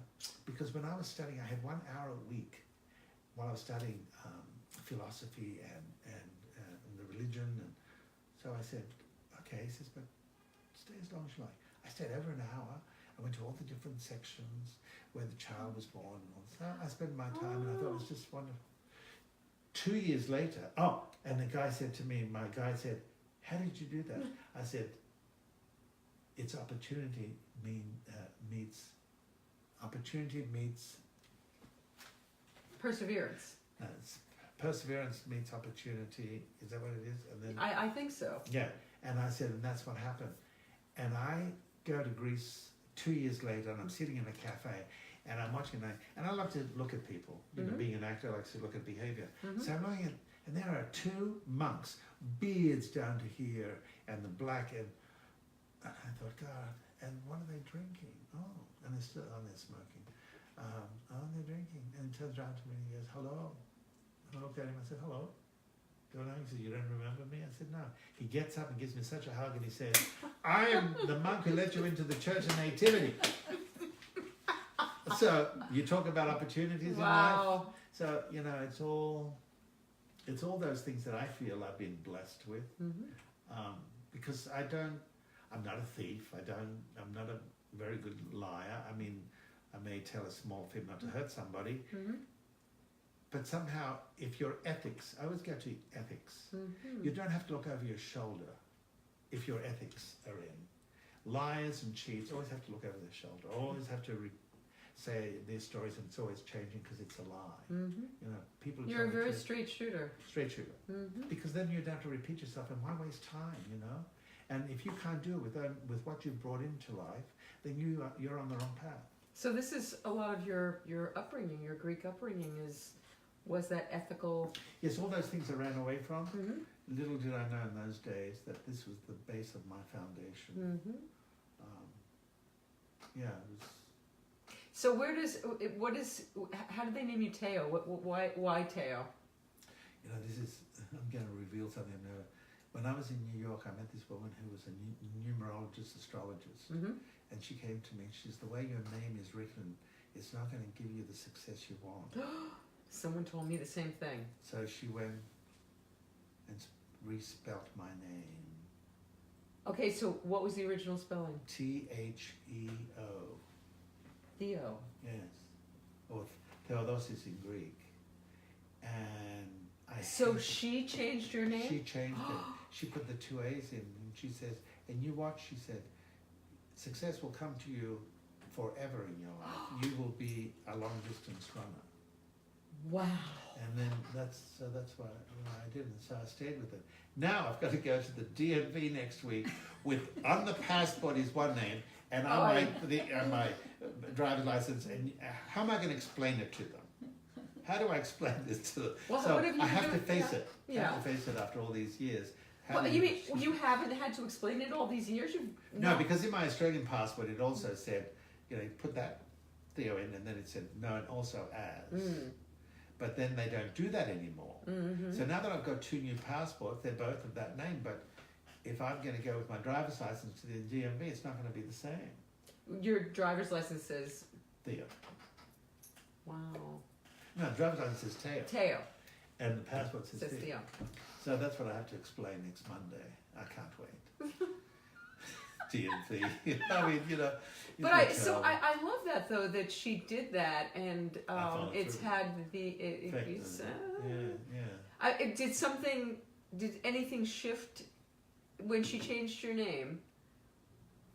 Because when I was studying, I had 1 hour a week while I was studying philosophy and the religion. And so I said, "Okay." He says, "But stay as long as you like." I stayed over an hour. I went to all the different sections where the child was born. So I spent my time, and I thought it was just wonderful. 2 years later, and the guy said to me, my guide said, "How did you do that?" I said, "It's opportunity meets Perseverance. Perseverance meets opportunity." Is that what it is? And then I think so. Yeah, and I said, and that's what happened. And I go to Greece 2 years later, and I'm sitting in a cafe, and I'm watching that, and I love to look at people. You know, being an actor, I like to look at behavior. So I'm looking at, and there are two monks, beards down to here, and the black, and I thought, God, and what are they drinking? Oh, and they're still, they're smoking. They're drinking, and he turns around to me and he goes, hello. And I looked at him, I said, hello. Don't know. He said, you don't remember me? I said, no. He gets up and gives me such a hug, and he says, I am the monk who let you into the Church of Nativity. So you talk about opportunities in life. So, you know, it's all those things that I feel I've been blessed with. Because I'm not a thief. I'm not a very good liar. I mean, I may tell a small fib not to hurt somebody. But somehow, if your ethics, I always go to ethics. You don't have to look over your shoulder if your ethics are in. Liars and cheats always have to look over their shoulder. Always have to say their stories, and it's always changing because it's a lie. You know, people. You're a very straight shooter. Straight shooter. Because then you don't have to repeat yourself, and why waste time? You know. And if you can't do it with what you've brought into life, then you're on the wrong path. So this is a lot of your upbringing, your Greek upbringing was that ethical? Yes, all those things I ran away from. Little did I know in those days that this was the base of my foundation. Yeah, it was. So how did they name you Thaao? Why Thaao? You know, I'm going to reveal something. When I was in New York, I met this woman who was a numerologist, astrologist, and she came to me. She says, the way your name is written, it's not going to give you the success you want. Someone told me the same thing. So she went and respelt my name. Okay, so what was the original spelling? Theo. Theo. Yes. Or Theodos is in Greek. And she changed your name? She changed it. She put the two A's in, and she says, and you watch, she said, success will come to you forever in your life. You will be a long distance runner. Wow. And then that's why I did it. So I stayed with it. Now I've got to go to the DMV next week with, on the passport is one name, and on my driver's license, and how am I going to explain it to them? How do I explain this to them? Well, so what have you I have to face yeah. it. Yeah. I have to face it after all these years. Well, you mean you haven't had to explain it all these years? No, because in my Australian passport it also said, you know, put that Theo in, and then it said no, and also as. But then they don't do that anymore. So now that I've got two new passports, they're both of that name. But if I'm going to go with my driver's license to the DMV, it's not going to be the same. Your driver's license says Theo. Wow. No, the driver's license says Thaao. Thaao. And the passport says Theo. Theo. So that's what I have to explain next Monday. I can't wait. DMV. I mean, you know. But I love that though, that she did that, and it's had the did anything shift when she changed your name?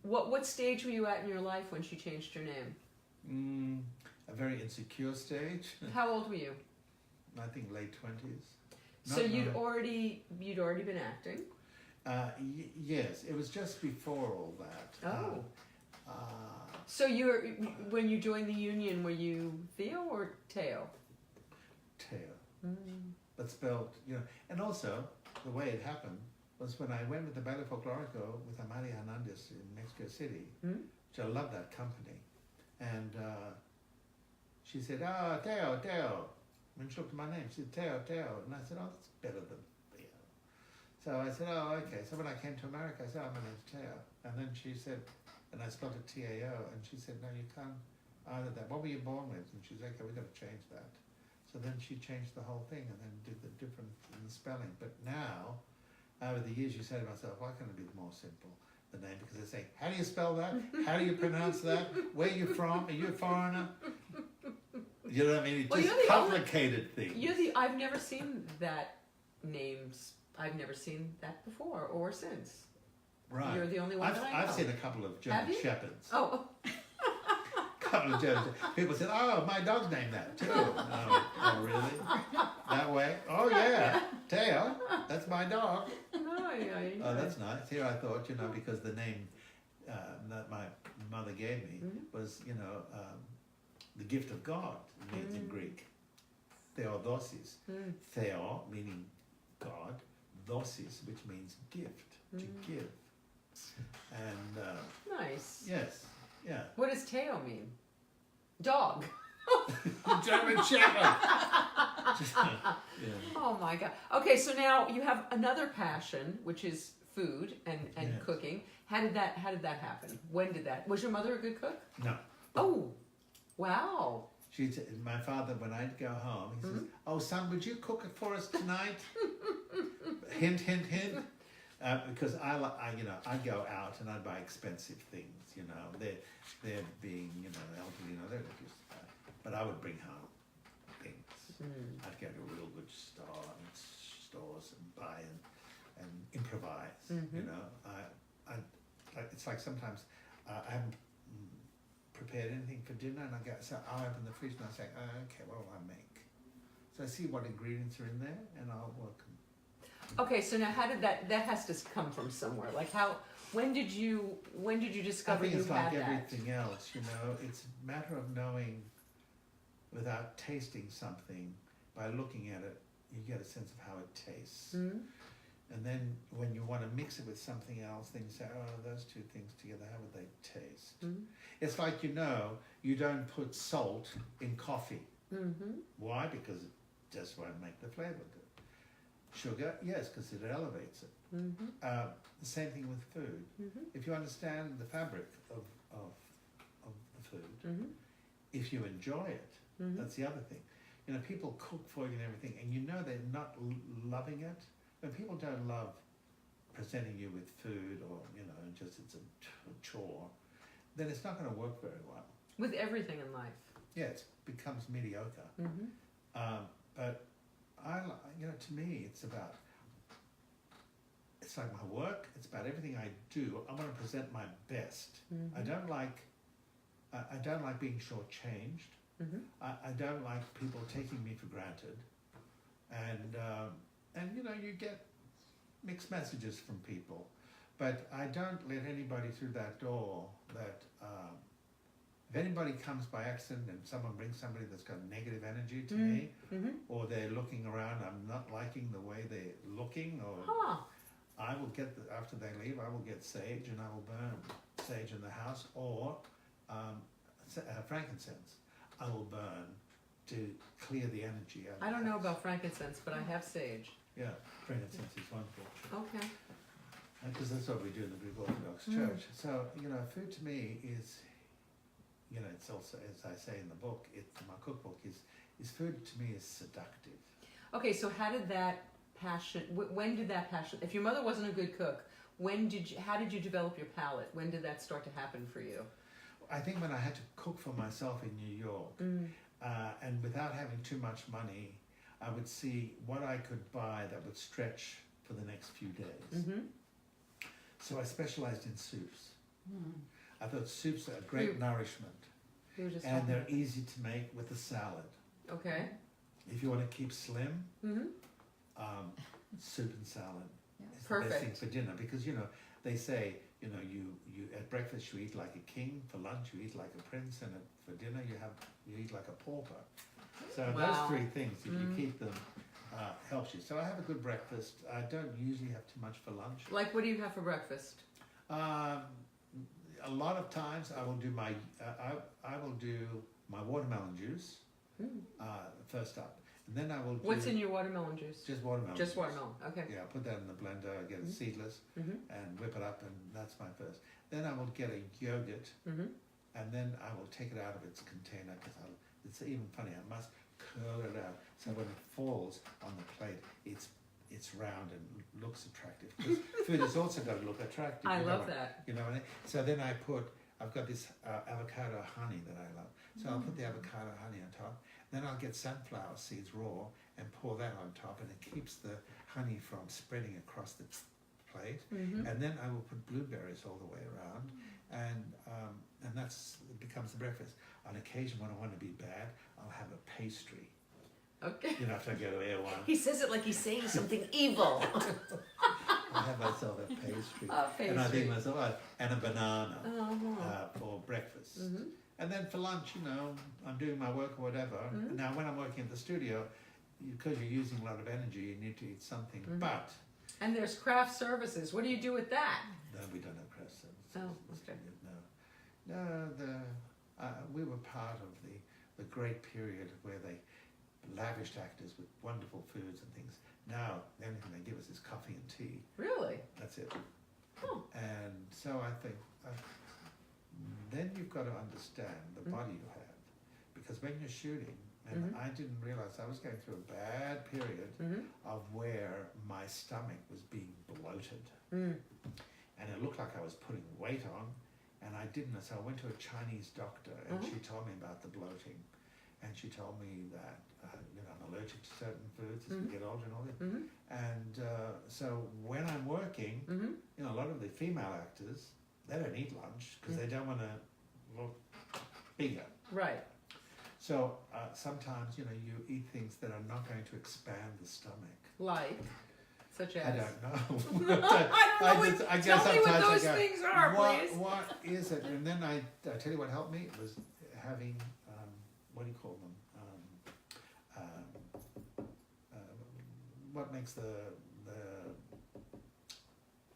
What stage were you at in your life when she changed your name? A very insecure stage. How old were you? I think late 20s. So you'd already been acting? Yes, it was just before all that. Oh. So when you joined the union, were you Theo or Thaao? Thaao. But spelled, you know, and also the way it happened was when I went with the Ballet Folklorico with Amalia Hernandez in Mexico City, which I love that company, and she said, Thaao, Thaao. When she looked at my name, she said, Thaao, Thaao. And I said, oh, that's better than Theo. So I said, oh, okay. So when I came to America, I said, oh, my name's Thaao. And then she said, and I spelled it T-A-O, and she said, no, you can't either that. What were you born with? And she said, okay, we've got to change that. So then she changed the whole thing and then did the difference in the spelling. But now, over the years, you say to myself, why can't it be more simple, the name? Because they say, how do you spell that? How do you pronounce that? Where are you from? Are you a foreigner? You know what I mean? It's just complicated things. I've never seen that names. I've never seen that before or since. Right. You're the only one that I know. I've seen a couple of German shepherds. Oh. Couple of German people said, oh, my dog's named that too. Oh, really? That way? Oh, yeah. Thaao, that's my dog. Oh, that's nice. Here I thought, you know, because the name that my mother gave me was, you know, the gift of God means in Greek. Theodosis. Theo meaning God, dosis, which means gift, to give. And Nice. yes, yeah. What does Thaao mean? Dog. German Shepherd. Yeah. Oh my God. Okay, so now you have another passion, which is food and Yes. cooking. How did that happen? When did that? Was your mother a good cook? No. Oh, wow. My father, when I'd go home, he says, "Oh, son, would you cook it for us tonight?" Hint, hint, hint. Because I'd go out and I'd buy expensive things. They're being elderly. They're just. But I would bring home things. I'd go to a real good stores and buy and improvise. It's like sometimes I haven't prepared anything for dinner, and I'll open the fridge and I'll say, okay, what will I make? So I see what ingredients are in there, and I'll work them. Okay, so now how did that has to come from somewhere? Like when did you discover I think you it's had like that? everything else, it's a matter of knowing without tasting something. By looking at it, you get a sense of how it tastes. And then when you want to mix it with something else, then you say, oh, those two things together, how would they taste? It's like, you don't put salt in coffee. Why? Because it just won't make the flavour good. Sugar, yes, because it elevates it. The same thing with food. If you understand the fabric of the food, if you enjoy it, that's the other thing. People cook for you and everything, and they're not loving it. When people don't love presenting you with food, or just it's a chore, then it's not going to work very well. With everything in life. Yeah, it becomes mediocre. But to me, it's like my work. It's about everything I do. I want to present my best. I don't like being shortchanged. I don't like people taking me for granted, and you get mixed messages from people, but I don't let anybody through that door that if anybody comes by accident and someone brings somebody that's got negative energy to me, or they're looking around, I'm not liking the way they're looking, or I will get after they leave, I will get sage and I will burn sage in the house, or frankincense I will burn to clear the energy out of I don't the know house. about frankincense, but I have sage. Yeah, frankincense is wonderful. Okay. Because that's what we do in the Greek Orthodox Church. So, food to me is, it's also, as I say in the book, my cookbook is food to me is seductive. Okay, so how did that passion, when did that passion, if your mother wasn't a good cook, how did you develop your palate? When did that start to happen for you? I think when I had to cook for myself in New York, and without having too much money, I would see what I could buy that would stretch for the next few days. So I specialized in soups. I thought soups are great nourishment, and they're easy to make with a salad. Okay. If you want to keep slim, soup and salad is the Perfect. best thing for dinner, because they say you at breakfast you eat like a king, for lunch you eat like a prince, and for dinner you eat like a pauper. So those three things, if you keep them, helps you. So I have a good breakfast. I don't usually have too much for lunch. Like, what do you have for breakfast? A lot of times I will do my watermelon juice first up, and then I will do What's in your watermelon juice? just watermelon. Just juice. watermelon. Okay. Yeah, I put that in the blender, I get it seedless, and whip it up, and that's my first. Then I will get a yogurt, and then I will take it out of its container, because it's even funny, I must curl it out, so when it falls on the plate, it's round and looks attractive. Because food has also got to look attractive. I love that. You know what I mean? So then I've got this avocado honey that I love. So I'll put the avocado honey on top. Then I'll get sunflower seeds raw and pour that on top, and it keeps the honey from spreading across the plate. And then I will put blueberries all the way around, and it becomes the breakfast. On occasion, when I want to be bad, I'll have a pastry. Okay. After I go to Air One. He says it like he's saying something evil. I have myself a pastry. A pastry. And I think myself, and a banana for breakfast. And then for lunch, you know, I'm doing my work or whatever. Now, when I'm working at the studio, because you're using a lot of energy, you need to eat something. But And there's craft services. What do you do with that? no, we don't have craft services. Oh, okay. No, we were part of the great period where they lavished actors with wonderful foods and things. Now, the only thing they give us is coffee and tea. Really? That's it. Oh. And so I think then you've got to understand the body you have, because when you're shooting, and I didn't realize I was going through a bad period of where my stomach was being bloated, and it looked like I was putting weight on, and I didn't. So I went to a Chinese doctor, and she told me about the bloating, and she told me that you know, I'm allergic to certain foods as we get older and all that. And so when I'm working, you know, a lot of the female actors, they don't eat lunch because they don't want to look bigger. Right. So sometimes, you know, you eat things that are not going to expand the stomach. Like, such as? I don't know. I guess tell me what those things are, please. What is it? And then I tell you what helped me was having, what do you call them? What makes the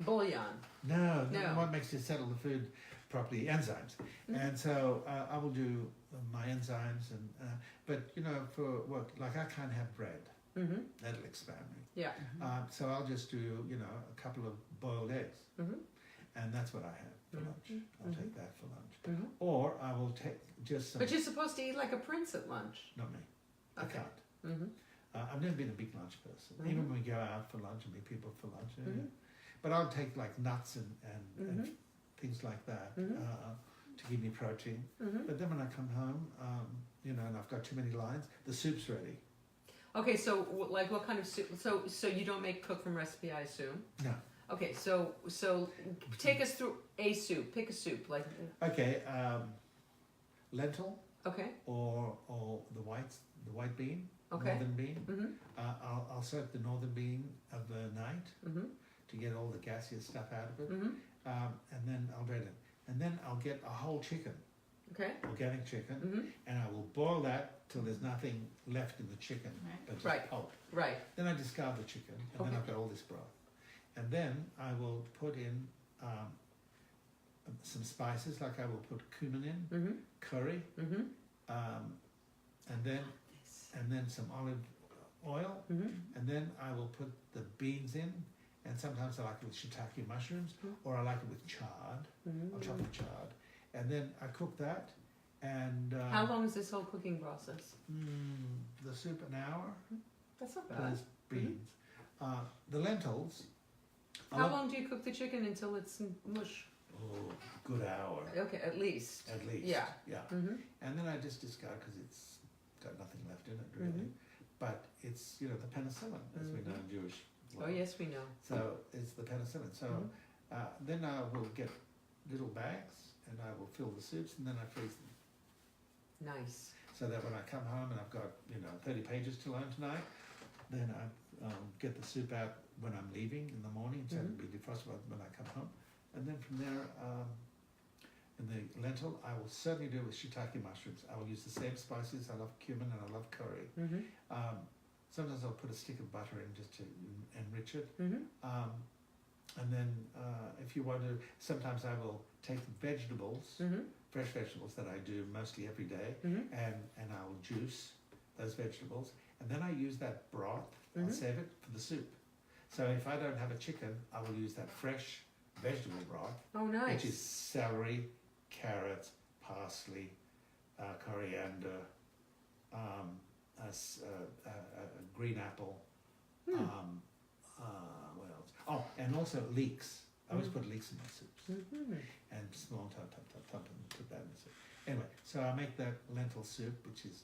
Bouillon. No, No. what makes you settle the food properly? Enzymes. And so I will do my enzymes, and but you know, for work, like I can't have bread. That'll expand me. Yeah. So I'll just do, you know, a couple of boiled eggs, and that's what I have for lunch. I'll take that for lunch, or I will take just some. But you're supposed to eat like a prince at lunch. Not me. I Okay. can't. I've never been a big lunch person. Even when we go out for lunch and meet people for lunch, but I'll take like nuts and things like that to give me protein. But then when I come home, you know, and I've got too many lines, the soup's ready. Okay, so like what kind of soup? So you don't make cook from recipe, I assume? No. Okay, so take us through a soup. Pick a soup, like. Okay, lentil. Okay. Or the white bean. Okay. Northern bean. I'll soak the northern bean of the night to get all the gaseous stuff out of it, and then I'll bread it, and then I'll get a whole chicken. Okay. Organic chicken, and I will boil that till there's nothing left in the chicken, but just pulp. Right. Then I discard the chicken, and then I've got all this broth. And then I will put in some spices, like I will put cumin in, curry, and then some olive oil, and then I will put the beans in, and sometimes I like it with shiitake mushrooms, or I like it with chard. I'll chop the chard. And then I cook that, and how long is this whole cooking process? The soup an hour. That's not bad. Those beans. The lentils. How long do you cook the chicken until it's mush? Oh, good hour. Okay, at least. At least. Yeah. Yeah. And then I just discard because it's got nothing left in it really. But it's, you know, the penicillin, as we know in Jewish law. Oh yes, we know. So it's the penicillin. So then I will get little bags, and I will fill the soups, and then I freeze them. Nice. So that when I come home and I've got, you know, 30 pages to learn tonight, then I get the soup out when I'm leaving in the morning, so it'll be defrosted when I come home. And then from there, in the lentil, I will certainly do it with shiitake mushrooms. I will use the same spices. I love cumin and I love curry. Sometimes I'll put a stick of butter in just to enrich it. And then if you want to, sometimes I will take vegetables, fresh vegetables that I do mostly every day, and I will juice those vegetables. And then I use that broth, I'll save it for the soup. So if I don't have a chicken, I will use that fresh vegetable broth. Oh, nice. Which is celery, carrots, parsley, coriander, green apple, what else? Oh, and also leeks. I always put leeks in my soups. And small and put that in the soup. Anyway, so I make that lentil soup, which is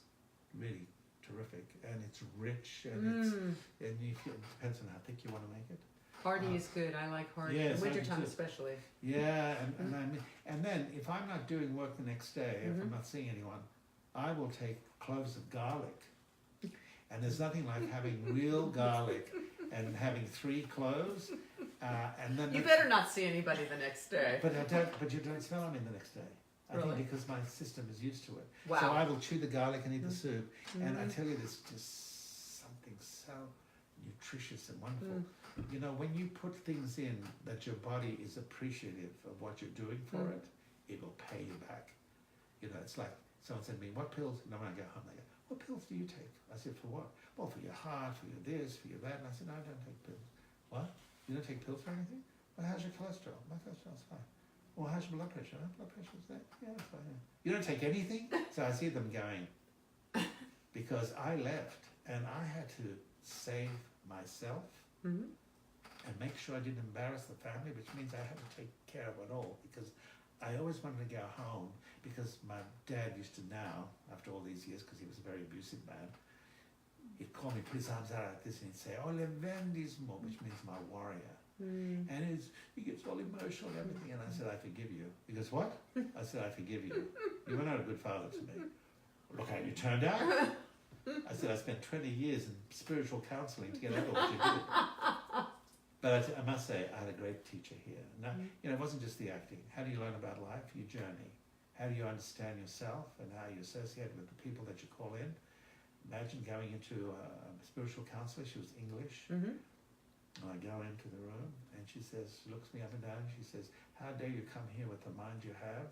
really terrific, and it's rich, and it depends on how thick you want to make it. Hearty is good. I like hearty. Yes, in wintertime too. especially. Yeah, and then if I'm not doing work the next day, if I'm not seeing anyone, I will take cloves of garlic. And there's nothing like having real garlic and having 3 cloves, and then You better not see anybody the next day. But you don't smell them in the next day. I Really? think because my system is used to it. Wow. So I will chew the garlic and eat the soup. And I Mhm. tell you, there's just something so nutritious and wonderful. Mm. You know, when you put things in that your body is appreciative of what you're doing for Mm. it, it will pay you back. You know, it's like someone said to me, what pills? And when I go home, they go, what pills do you take? I said, for what? Well, for your heart, for your this, for your that. And I said, no, I don't take pills. What? You don't take pills for anything? Well, how's your cholesterol? My cholesterol's fine. Well, how's your blood pressure? My blood pressure's there. Yeah, it's fine. Yeah. You don't take anything? So I see them going, because I left and I had to save myself Mhm. and make sure I didn't embarrass the family, which means I had to take care of it all, because I always wanted to go home, because my dad used to now, after all these years, because he was a very abusive man, he'd call me, put his arms out like this, and he'd say, oh, levendismo, which means my warrior. Mm. And he gets all emotional and everything, and I said, I forgive you. He goes, what? I said, I forgive you. You were not a good father to me. Look how you turned out. I said, I spent 20 years in spiritual counselling to get out of what you did. But I must say, I had a great teacher here. Now, you know, it wasn't just the acting. How do you learn about life? Your journey. How do you understand yourself and how you associate with the people that you call in? Imagine going into a spiritual counselor. She was English. Mhm. I go into the room and she says, looks me up and down, she says, how dare you come here with the mind you have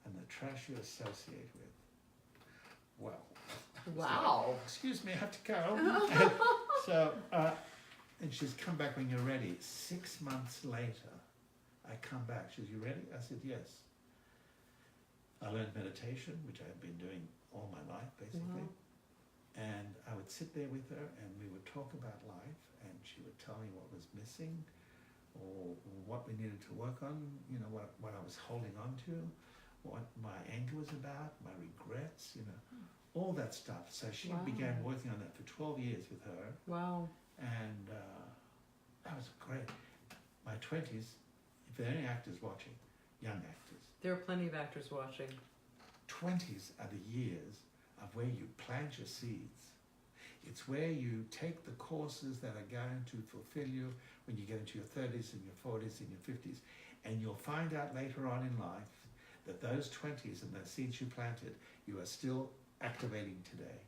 and the trash you associate with? Well, Wow. excuse me, I have to go. So, and she's come back when you're ready. 6 months later, I come back. She says, you ready? I said, yes. I learned meditation, which I had been doing all my life, basically. Wow. And I would sit there with her and we would talk about life, and she would tell me what was missing or what we needed to work on, you know, what I was holding on to, what my anger was about, my regrets, you know, all that stuff. So she Wow. began working on that for 12 years with her, Wow. and that was great. My 20s, if there are any actors watching, young actors, There are plenty of actors watching. 20s are the years of where you plant your seeds. It's where you take the courses that are going to fulfill you when you get into your 30s and your 40s and your 50s. And you'll find out later on in life that those 20s and the seeds you planted, you are still activating today.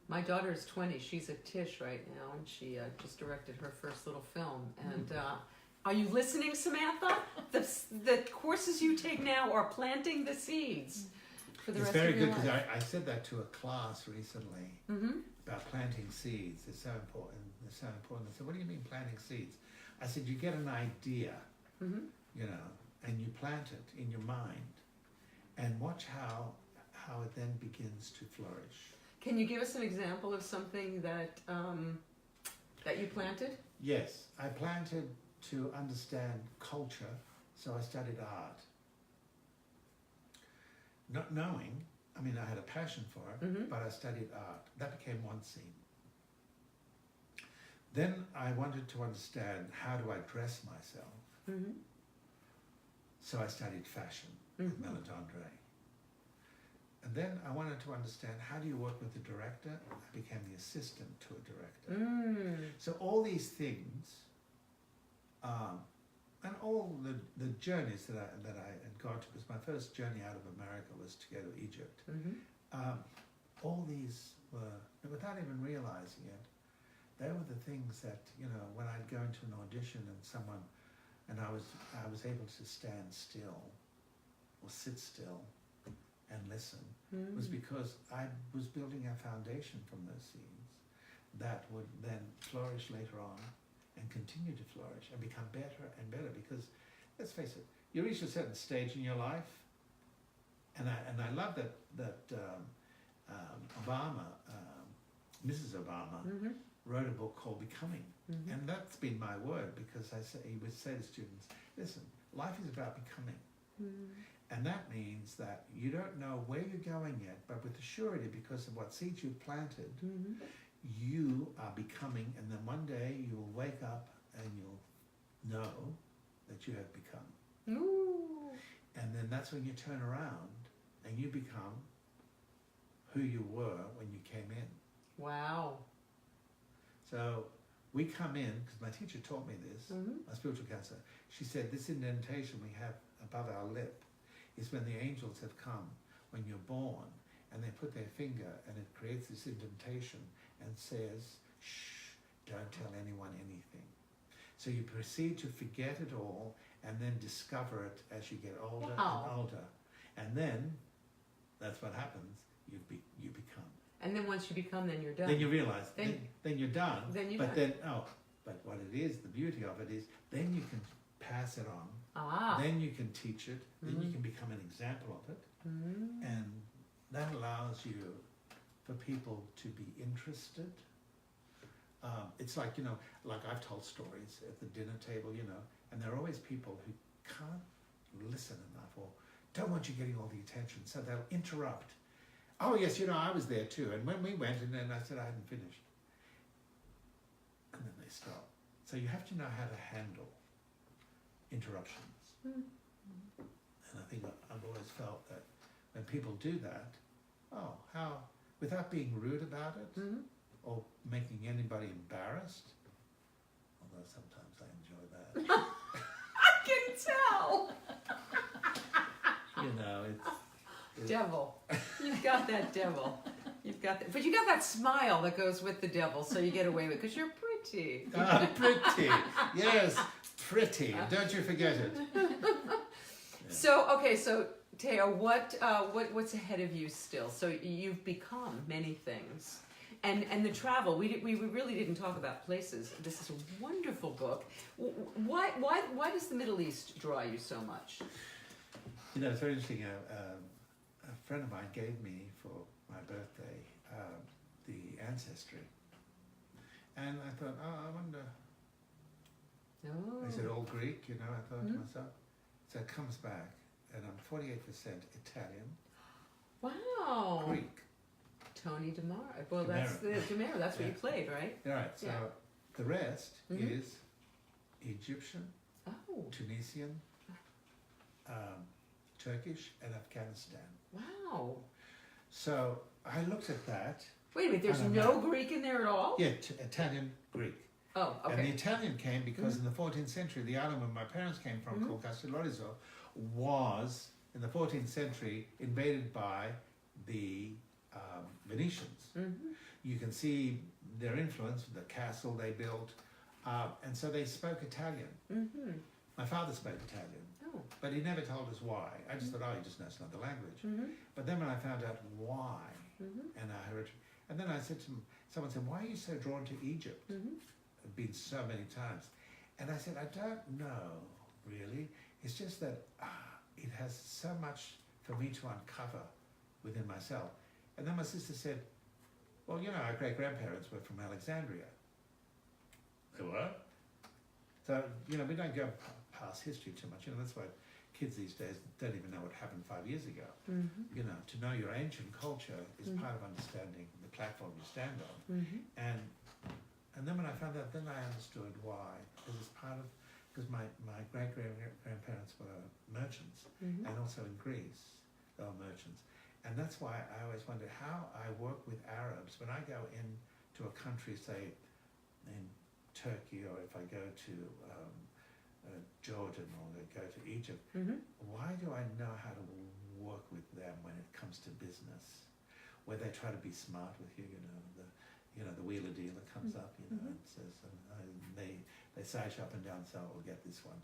My daughter is 20. She's at Tisch right now, and she just directed her first little film. And are you listening, Samantha? The courses you take now are planting the seeds for the It's rest very of your good, because life. I said that to a class recently Mm-hmm. about planting seeds. It's so important. It's so important. They said, what do you mean planting seeds? I said, you get an idea, Mm-hmm. you know, and you plant it in your mind, and watch how it then begins to flourish. Can you give us an example of something that that you planted? Yes, I planted to understand culture, so I studied art. Not knowing, I mean, I had a passion for it, Mhm. but I studied art. That became one scene. Then I wanted to understand, how do I dress myself? Mm-hmm. So I studied fashion with Mhm. Melisandre. And then I wanted to understand, how do you work with the director? I became the assistant to a director. Mm. So all these things, and all the journeys that I had gone to, because my first journey out of America was to go to Egypt. Mm-hmm. All these were, without even realizing it, they were the things that, you know, when I'd go into an audition and I was able to stand still or sit still and listen, was because I was building a foundation from those seeds that would then flourish later on and continue to flourish and become better and better. Because let's face it, you reach a certain stage in your life, and I love that Obama, Mrs. Obama, Mm-hmm. wrote a book called Becoming, Mm-hmm. and that's been my word, because he would say to students, listen, life is about becoming. Mm-hmm. And that means that you don't know where you're going yet, but with surety, because of what seeds you've planted, Mm-hmm. you are becoming, and then one day you will wake up and you'll know that you have become. Ooh. And then that's when you turn around and you become who you were when you came in. Wow. So we come in, because my teacher taught me this, Mm-hmm. my spiritual counselor, she said, this indentation we have above our lip is when the angels have come, when you're born, and they put their finger and it creates this indentation and says, shh, don't tell anyone anything. So you proceed to forget it all and then discover it as you get older and older. And then, that's what happens, you become. And then once you become, then you're done. Then you realise, then you're done. Then you're but done. But what it is, the beauty of it is, then you can pass it on. Then you can teach it. Then you can become an example of it. And that allows you, for people to be interested. It's like, like I've told stories at the dinner table, and there are always people who can't listen enough or don't want you getting all the attention, so they'll interrupt. Oh yes, I was there too, and when we went, and then I said I hadn't finished. And then they stop. So you have to know how to handle interruptions. And I think I've always felt that when people do that, without being rude about it, or making anybody embarrassed, although sometimes I enjoy that. I can tell. It's devil. You've got that devil. You've got that, but you got that smile that goes with the devil, so you get away with it because you're pretty. Pretty. Yes, pretty. Don't you forget it. So Thaao, what's ahead of you still? So you've become many things. And the travel, we really didn't talk about places. This is a wonderful book. Why does the Middle East draw you so much? It's very interesting. A friend of mine gave me for my birthday the ancestry, and I thought, I wonder. Is it all Greek? I thought to myself. So it comes back, and I'm 48% Italian. Wow. Greek. Tony DeMar. Well, that's DeMar. That's what you played, right? Right. So the rest is Egyptian, Tunisian, Turkish, and Afghanistan. Wow. So I looked at that. Wait a minute. There's no Greek in there at all? Yeah, Italian, Greek. Oh, okay. And the Italian came because in the 14th century, the island where my parents came from, called Castellorizo, was in the 14th century invaded by the Venetians. You can see their influence, the castle they built, and so they spoke Italian. My father spoke Italian, but he never told us why. I just thought, he just knows another language. But then when I found out why, and I heard, and then I said to him, someone said, why are you so drawn to Egypt? I've been so many times. And I said, I don't know, really. It's just that it has so much for me to uncover within myself. And then my sister said, well, our great-grandparents were from Alexandria. They were? So, we don't go past history too much. That's why kids these days don't even know what happened 5 years ago. To know your ancient culture is part of understanding the platform you stand on. And then when I found out, then I understood why. Because my great-grandparents were merchants, and also in Greece, they were merchants. And that's why I always wonder how I work with Arabs. When I go into a country, say in Turkey, or if I go to Jordan, or I go to Egypt, why do I know how to work with them when it comes to business? Where they try to be smart with you, the wheeler dealer comes up, and says, and they sage up and down, so we'll get this one.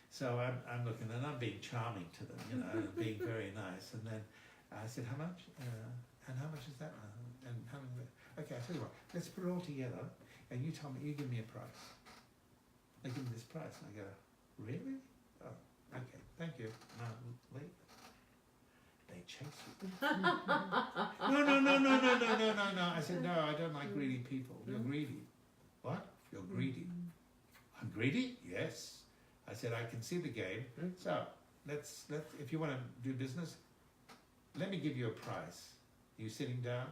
So I'm looking, and I'm being charming to them, and being very nice, and then I said, how much? And how much is that? And how much? Okay, I tell you what, let's put it all together, and you give me a price. They give me this price, and I go, really? Oh, okay, thank you. No, wait. They chase you. No. I said, no, I don't like greedy people. You're greedy. What? You're greedy. I'm greedy? Yes. I said, I can see the game. So let's if you want to do business, let me give you a price. Are you sitting down?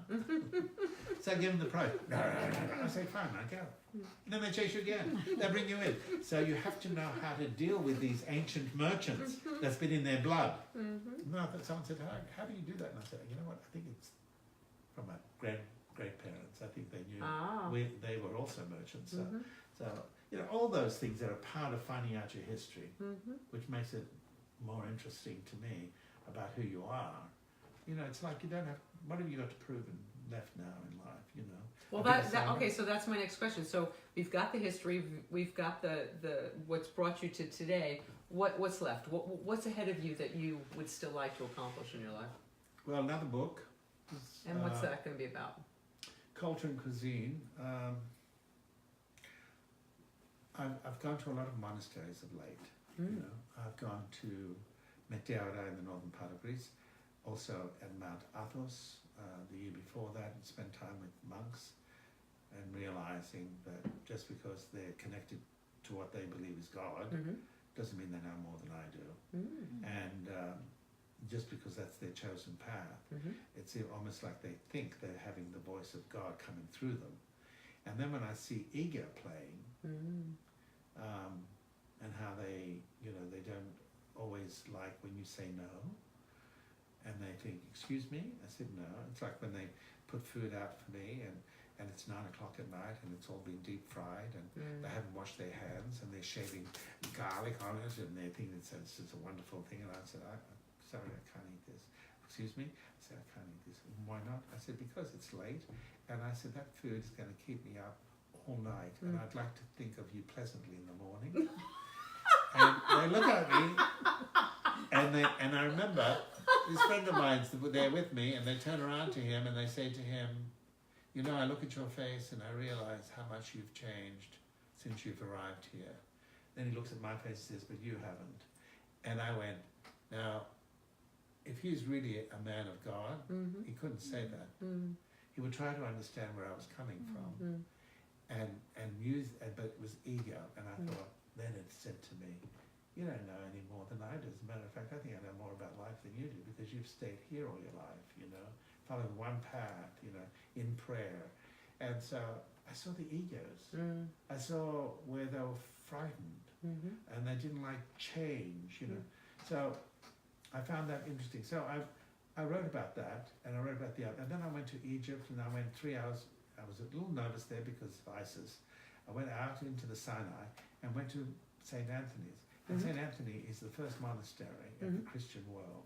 So I give them the price. No. I say, fine, I go. And then they chase you again. They bring you in. So you have to know how to deal with these ancient merchants that's been in their blood. No, someone said, how do you do that? And I said, you know what, I think it's from my great-parents. I think they knew they were also merchants. So all those things that are part of finding out your history, which makes it more interesting to me. about who you are, you know, it's like you don't have, what have you got to prove and left now in life, you know? Well, I think okay, so that's my next question. So we've got the history, we've got the what's brought you to today. What's left? What's ahead of you that you would still like to accomplish in your life? Well, another book. And what's that going to be about? Culture and cuisine. I've gone to a lot of monasteries of late. You know, I've gone to Meteora in the northern part of Greece, also at Mount Athos the year before that, and spent time with monks, and realizing that just because they're connected to what they believe is God doesn't mean they know more than I do. And just because that's their chosen path, it's almost like they think they're having the voice of God coming through them. And then when I see ego playing, and how they, you know, they don't always like when you say no, and they think, excuse me? I said no. It's like when they put food out for me and it's 9 o'clock at night and it's all been deep fried and they haven't washed their hands and they're shaving garlic on it and they think it's a wonderful thing. And I said, sorry, I can't eat this. Excuse me? I said, I can't eat this. Why not? I said, because it's late. And I said, that food is going to keep me up all night and I'd like to think of you pleasantly in the morning. And they look at me and I remember this friend of mine's there with me and they turn around to him and they say to him, you know, I look at your face and I realize how much you've changed since you've arrived here. Then he looks at my face and says, but you haven't. And I went, now, if he's really a man of God, he couldn't say that. He would try to understand where I was coming from and use, but it was ego. And I thought, then it said to me, you don't know any more than I do. As a matter of fact, I think I know more about life than you do because you've stayed here all your life, you know, following one path, you know, in prayer. And so I saw the egos. I saw where they were frightened and they didn't like change, you know. So I found that interesting. So I wrote about that and I wrote about the other. And then I went to Egypt and I went 3 hours. I was a little nervous there because of ISIS. I went out into the Sinai and went to St. Anthony's. And St. Anthony is the first monastery in the Christian world.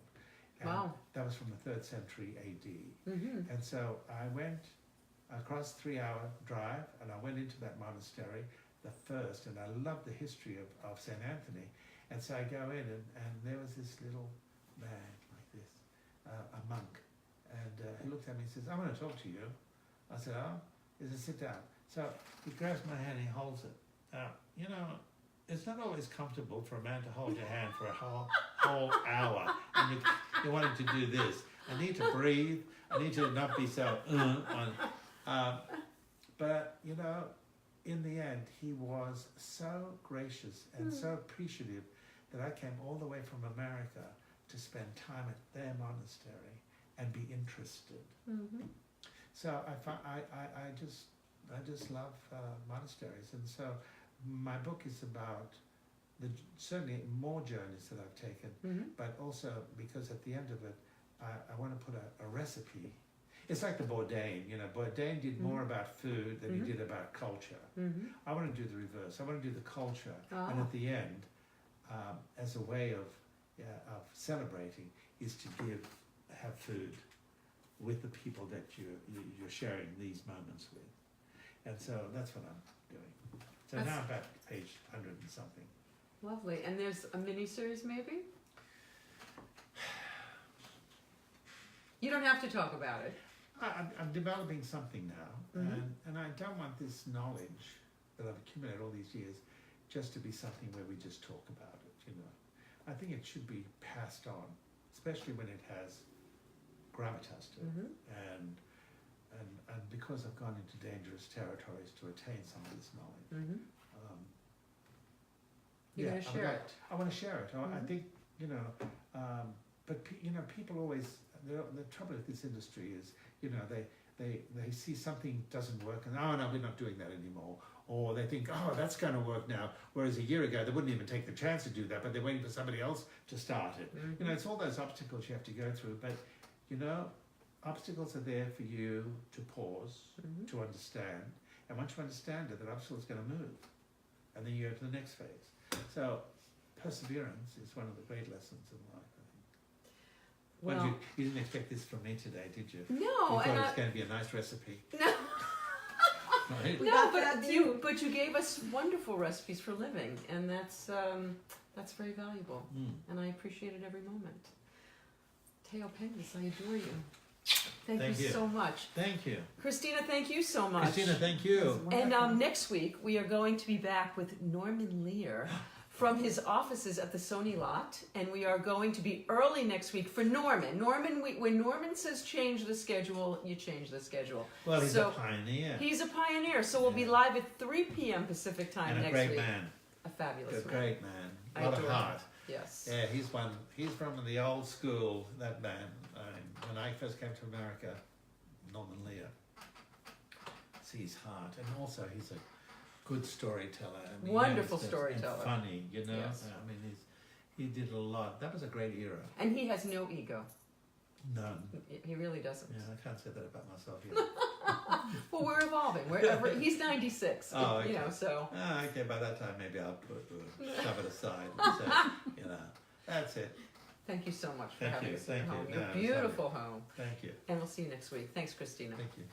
And that was from the 3rd century AD. And so I went across a 3-hour drive and I went into that monastery, the first, and I loved the history of St. Anthony. And so I go in and there was this little man like this, a monk. And he looked at me and says, I want to talk to you. I said, oh, he said, sit down. So he grabs my hand and he holds it. You know, it's not always comfortable for a man to hold your hand for a whole hour. And you're wanting to do this. I need to breathe. I need to not be so but, you know, in the end, he was so gracious and so appreciative that I came all the way from America to spend time at their monastery and be interested. So I just love monasteries, and so my book is about certainly more journeys that I've taken, but also because at the end of it, I want to put a recipe. It's like the Bourdain, you know. Bourdain did more about food than he did about culture. I want to do the reverse. I want to do the culture, and at the end, as a way of celebrating, is to have food with the people that you're sharing these moments with, and so that's what I'm doing. So now I'm about page 100 and something. Lovely. And there's a mini-series maybe? You don't have to talk about it. I'm developing something now, and I don't want this knowledge that I've accumulated all these years just to be something where we just talk about it, you know. I think it should be passed on, especially when it has gravitas to it. And because I've gone into dangerous territories to attain some of this knowledge. You're going to share it. I want to share it. I think, you know, but you know, people always, the trouble with this industry is, you know, they see something doesn't work and, oh no, we're not doing that anymore. Or they think, oh, that's going to work now. Whereas a year ago, they wouldn't even take the chance to do that, but they're waiting for somebody else to start it. You know, it's all those obstacles you have to go through. But, you know, obstacles are there for you to pause, to understand. And once you understand it, that obstacle is going to move. And then you go to the next phase. So perseverance is one of the great lessons in life, I think. Well, Well, you didn't expect this from me today, did you? no, You thought and it was going to be a nice recipe, no, right? We no, got but that you gave us wonderful recipes for living, and that's very valuable, and I appreciate it every moment. Thaao Penghlis, I adore you. Thank you so much. Thank you. Christinna, thank you so much. Christinna, thank you. And next week, we are going to be back with Norman Lear from his offices at the Sony lot. And we are going to be early next week for Norman. When Norman says change the schedule, you change the schedule. Well, he's a pioneer. He's a pioneer. So we'll be live at 3 p.m. Pacific time And next a great week. man. A fabulous A man. great man. I A lot of adore heart. him. Yes. Yeah, he's from the old school, that man. When I first came to America, Norman Lear. See his heart. And also he's a good storyteller. I mean, Wonderful and storyteller. funny, you know. Yes. I mean, he did a lot. That was a great era. And he has no ego. None. He really doesn't. Yeah, I can't say that about myself either. Well, we're evolving. He's 96. Oh, okay. You know, so. Okay, by that time maybe I'll shove it aside and say, you know, that's it. Thank you so much for Thank having you, us in your thank home. you. Your No, it's beautiful home. Thank you. And we'll see you next week. Thanks, Christinna. Thank you.